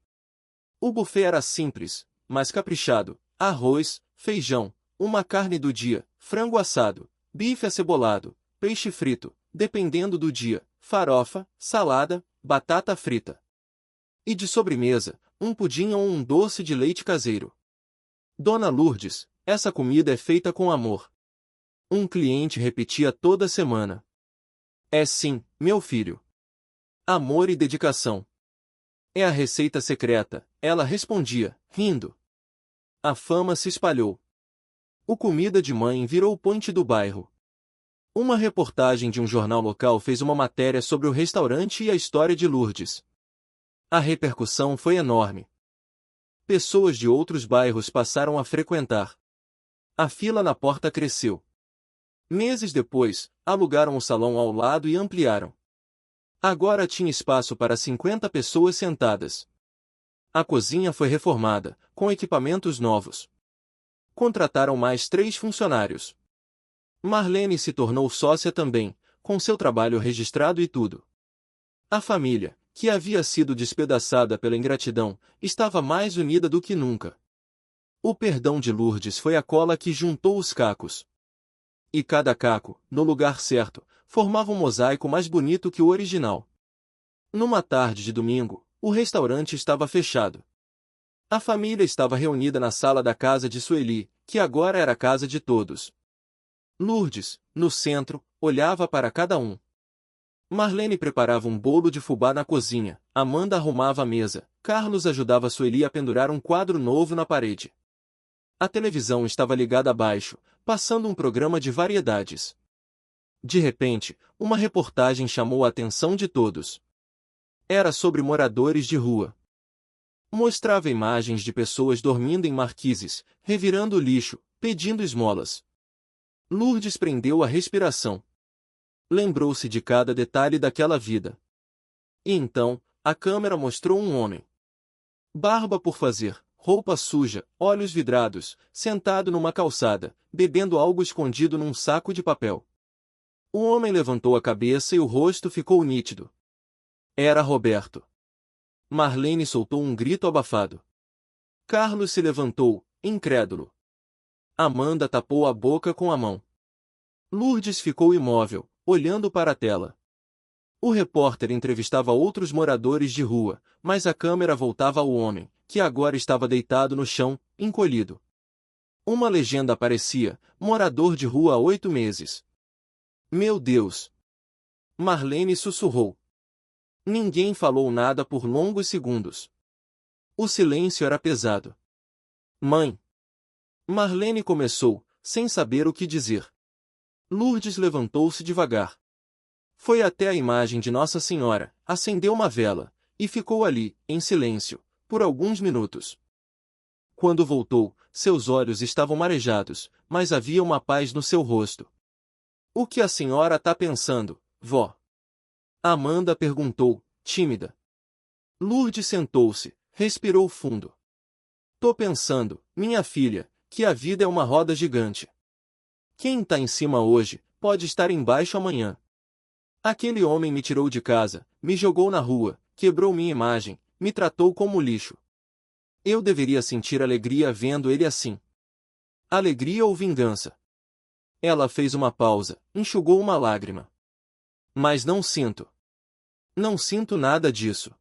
O buffet era simples, mas caprichado: arroz, feijão, uma carne do dia, frango assado, bife acebolado, peixe frito, dependendo do dia, farofa, salada, batata frita. E de sobremesa, um pudim ou um doce de leite caseiro. Dona Lourdes, essa comida é feita com amor. Um cliente repetia toda semana. É sim, meu filho. Amor e dedicação. É a receita secreta, ela respondia, rindo. A fama se espalhou. O Comida de Mãe virou o point do bairro. Uma reportagem de um jornal local fez uma matéria sobre o restaurante e a história de Lourdes. A repercussão foi enorme. Pessoas de outros bairros passaram a frequentar. A fila na porta cresceu. Meses depois, alugaram o salão ao lado e ampliaram. Agora tinha espaço para 50 pessoas sentadas. A cozinha foi reformada, com equipamentos novos. Contrataram mais 3 funcionários. Marlene se tornou sócia também, com seu trabalho registrado e tudo. A família, que havia sido despedaçada pela ingratidão, estava mais unida do que nunca. O perdão de Lourdes foi a cola que juntou os cacos. E cada caco, no lugar certo, formava um mosaico mais bonito que o original. Numa tarde de domingo, o restaurante estava fechado. A família estava reunida na sala da casa de Sueli, que agora era a casa de todos. Lourdes, no centro, olhava para cada um. Marlene preparava um bolo de fubá na cozinha, Amanda arrumava a mesa, Carlos ajudava Sueli a pendurar um quadro novo na parede. A televisão estava ligada abaixo, passando um programa de variedades. De repente, uma reportagem chamou a atenção de todos. Era sobre moradores de rua. Mostrava imagens de pessoas dormindo em marquises, revirando o lixo, pedindo esmolas. Lourdes prendeu a respiração. Lembrou-se de cada detalhe daquela vida. E então, a câmera mostrou um homem. Barba por fazer, roupa suja, olhos vidrados, sentado numa calçada, bebendo algo escondido num saco de papel. O homem levantou a cabeça e o rosto ficou nítido. Era Roberto. Marlene soltou um grito abafado. Carlos se levantou, incrédulo. Amanda tapou a boca com a mão. Lourdes ficou imóvel, olhando para a tela. O repórter entrevistava outros moradores de rua, mas a câmera voltava ao homem, que agora estava deitado no chão, encolhido. Uma legenda aparecia: morador de rua há 8 meses. Meu Deus! Marlene sussurrou. Ninguém falou nada por longos segundos. O silêncio era pesado. Mãe! Marlene começou, sem saber o que dizer. Lourdes levantou-se devagar. Foi até a imagem de Nossa Senhora, acendeu uma vela, e ficou ali, em silêncio, por alguns minutos. Quando voltou, seus olhos estavam marejados, mas havia uma paz no seu rosto. O que a senhora está pensando, vó? Amanda perguntou, tímida. Lourdes sentou-se, respirou fundo. Tô pensando, minha filha, que a vida é uma roda gigante. Quem está em cima hoje, pode estar embaixo amanhã. Aquele homem me tirou de casa, me jogou na rua, quebrou minha imagem, me tratou como lixo. Eu deveria sentir alegria vendo ele assim. Alegria ou vingança? Ela fez uma pausa, enxugou uma lágrima. Mas não sinto. Não sinto nada disso.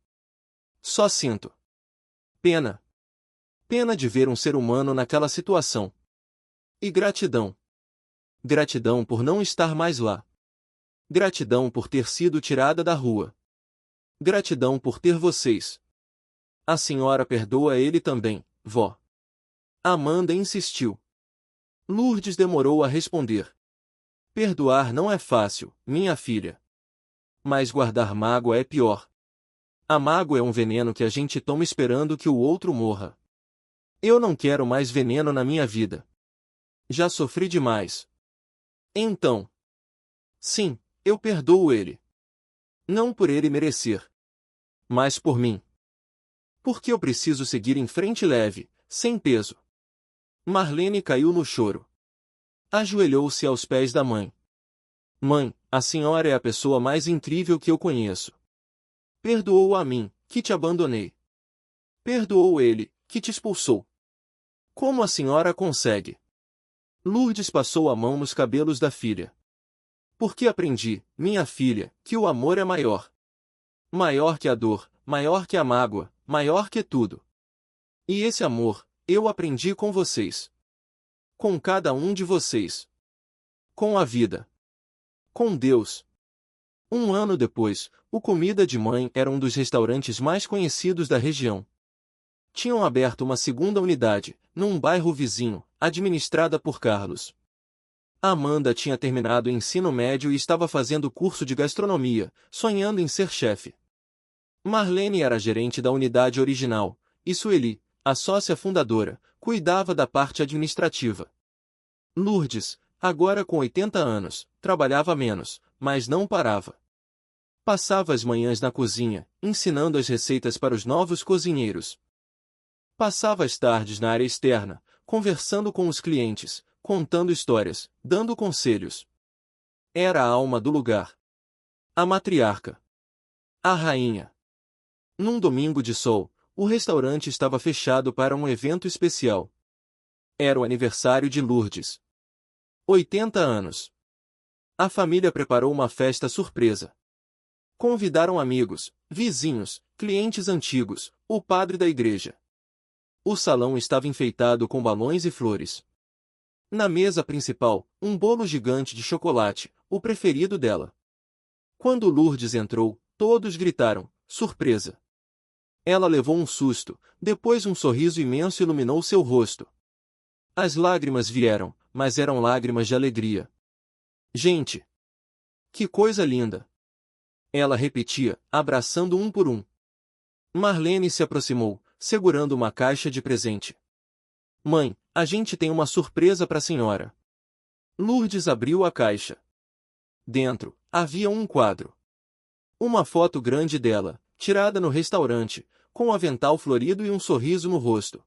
Só sinto pena. Pena de ver um ser humano naquela situação. E gratidão. Gratidão por não estar mais lá. Gratidão por ter sido tirada da rua. Gratidão por ter vocês. A senhora perdoa ele também, vó. Amanda insistiu. Lourdes demorou a responder. Perdoar não é fácil, minha filha. Mas guardar mágoa é pior. A mágoa é um veneno que a gente toma esperando que o outro morra. Eu não quero mais veneno na minha vida. Já sofri demais. Então. Sim, eu perdoo ele. Não por ele merecer. Mas por mim. Porque eu preciso seguir em frente leve, sem peso. Marlene caiu no choro. Ajoelhou-se aos pés da mãe. Mãe, a senhora é a pessoa mais incrível que eu conheço. Perdoou a mim, que te abandonei. Perdoou ele, que te expulsou. Como a senhora consegue? Lourdes passou a mão nos cabelos da filha. Porque aprendi, minha filha, que o amor é maior. Maior que a dor, maior que a mágoa, maior que tudo. E esse amor, eu aprendi com vocês. Com cada um de vocês. Com a vida. Com Deus. Um ano depois, o Comida de Mãe era um dos restaurantes mais conhecidos da região. Tinham aberto uma segunda unidade, num bairro vizinho, administrada por Carlos. Amanda tinha terminado o ensino médio e estava fazendo curso de gastronomia, sonhando em ser chefe. Marlene era gerente da unidade original, e Sueli, a sócia fundadora, cuidava da parte administrativa. Lourdes, agora com 80 anos, trabalhava menos, mas não parava. Passava as manhãs na cozinha, ensinando as receitas para os novos cozinheiros. Passava as tardes na área externa, conversando com os clientes, contando histórias, dando conselhos. Era a alma do lugar. A matriarca. A rainha. Num domingo de sol, o restaurante estava fechado para um evento especial. Era o aniversário de Lourdes. 80 anos. A família preparou uma festa surpresa. Convidaram amigos, vizinhos, clientes antigos, o padre da igreja. O salão estava enfeitado com balões e flores. Na mesa principal, um bolo gigante de chocolate, o preferido dela. Quando Lourdes entrou, todos gritaram, surpresa. Ela levou um susto, depois um sorriso imenso iluminou seu rosto. As lágrimas vieram, mas eram lágrimas de alegria. Gente! Que coisa linda! Ela repetia, abraçando um por um. Marlene se aproximou, segurando uma caixa de presente. Mãe, a gente tem uma surpresa para a senhora. Lourdes abriu a caixa. Dentro, havia um quadro. Uma foto grande dela, tirada no restaurante, com um avental florido e um sorriso no rosto.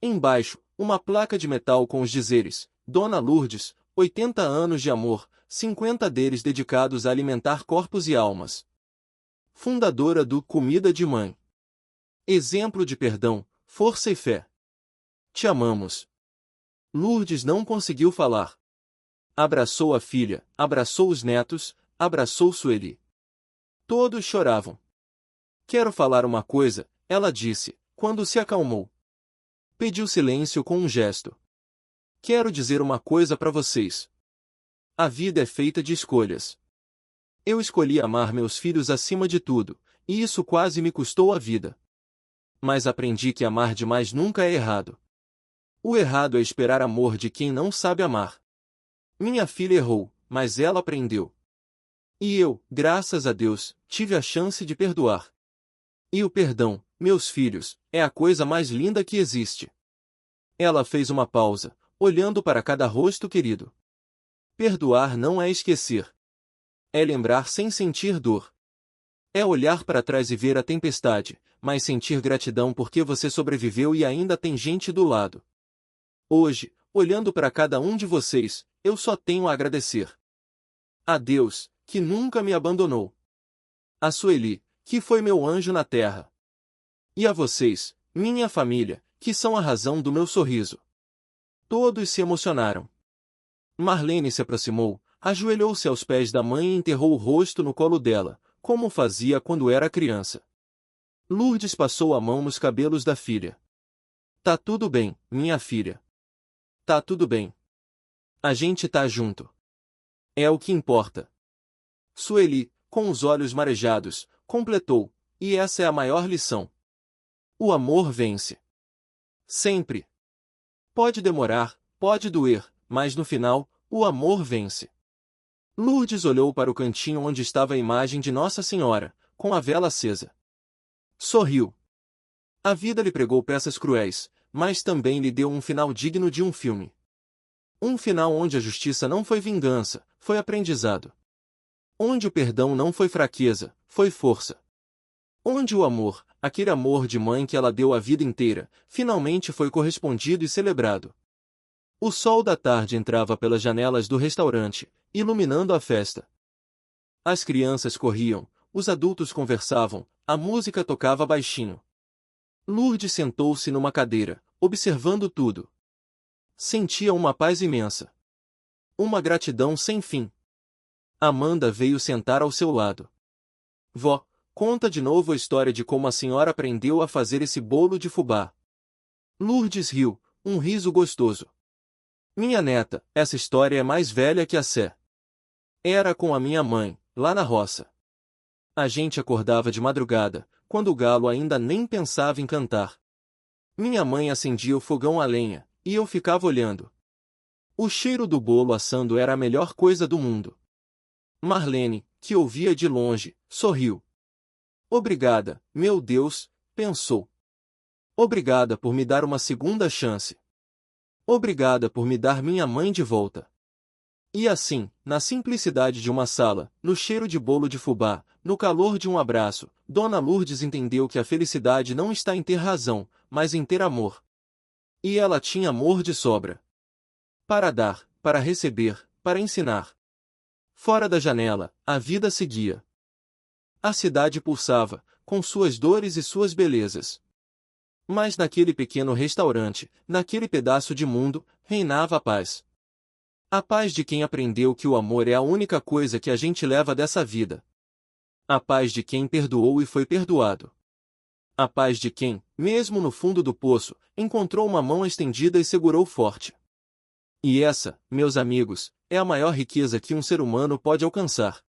Embaixo, uma placa de metal com os dizeres, Dona Lourdes, 80 anos de amor, 50 deles dedicados a alimentar corpos e almas. Fundadora do Comida de Mãe. Exemplo de perdão, força e fé. Te amamos. Lourdes não conseguiu falar. Abraçou a filha, abraçou os netos, abraçou Sueli. Todos choravam. Quero falar uma coisa, ela disse, quando se acalmou. Pediu silêncio com um gesto. Quero dizer uma coisa para vocês. A vida é feita de escolhas. Eu escolhi amar meus filhos acima de tudo, e isso quase me custou a vida. Mas aprendi que amar demais nunca é errado. O errado é esperar amor de quem não sabe amar. Minha filha errou, mas ela aprendeu. E eu, graças a Deus, tive a chance de perdoar. E o perdão, meus filhos, é a coisa mais linda que existe. Ela fez uma pausa, olhando para cada rosto querido. Perdoar não é esquecer. É lembrar sem sentir dor. É olhar para trás e ver a tempestade, mas sentir gratidão porque você sobreviveu e ainda tem gente do lado. Hoje, olhando para cada um de vocês, eu só tenho a agradecer. A Deus, que nunca me abandonou. A Sueli, que foi meu anjo na terra. E a vocês, minha família, que são a razão do meu sorriso. Todos se emocionaram. Marlene se aproximou, ajoelhou-se aos pés da mãe e enterrou o rosto no colo dela, como fazia quando era criança. Lourdes passou a mão nos cabelos da filha. Tá tudo bem, minha filha. Tá tudo bem. A gente tá junto. É o que importa. Sueli, com os olhos marejados, completou, e essa é a maior lição. O amor vence. Sempre. Pode demorar, pode doer, mas no final, o amor vence. Lourdes olhou para o cantinho onde estava a imagem de Nossa Senhora, com a vela acesa. Sorriu. A vida lhe pregou peças cruéis, mas também lhe deu um final digno de um filme. Um final onde a justiça não foi vingança, foi aprendizado. Onde o perdão não foi fraqueza, foi força. Onde o amor, aquele amor de mãe que ela deu a vida inteira, finalmente foi correspondido e celebrado. O sol da tarde entrava pelas janelas do restaurante, iluminando a festa. As crianças corriam, os adultos conversavam, a música tocava baixinho. Lourdes sentou-se numa cadeira, observando tudo. Sentia uma paz imensa. Uma gratidão sem fim. Amanda veio sentar ao seu lado. Vó, conta de novo a história de como a senhora aprendeu a fazer esse bolo de fubá. Lourdes riu, um riso gostoso. Minha neta, essa história é mais velha que a Sé. Era com a minha mãe, lá na roça. A gente acordava de madrugada, quando o galo ainda nem pensava em cantar. Minha mãe acendia o fogão a lenha, e eu ficava olhando. O cheiro do bolo assando era a melhor coisa do mundo. Marlene, que ouvia de longe, sorriu. Obrigada, meu Deus, pensou. Obrigada por me dar uma segunda chance. Obrigada por me dar minha mãe de volta. E assim, na simplicidade de uma sala, no cheiro de bolo de fubá, no calor de um abraço, Dona Lourdes entendeu que a felicidade não está em ter razão, mas em ter amor. E ela tinha amor de sobra. Para dar, para receber, para ensinar. Fora da janela, a vida seguia. A cidade pulsava, com suas dores e suas belezas. Mas naquele pequeno restaurante, naquele pedaço de mundo, reinava a paz. A paz de quem aprendeu que o amor é a única coisa que a gente leva dessa vida. A paz de quem perdoou e foi perdoado. A paz de quem, mesmo no fundo do poço, encontrou uma mão estendida e segurou forte. E essa, meus amigos, é a maior riqueza que um ser humano pode alcançar.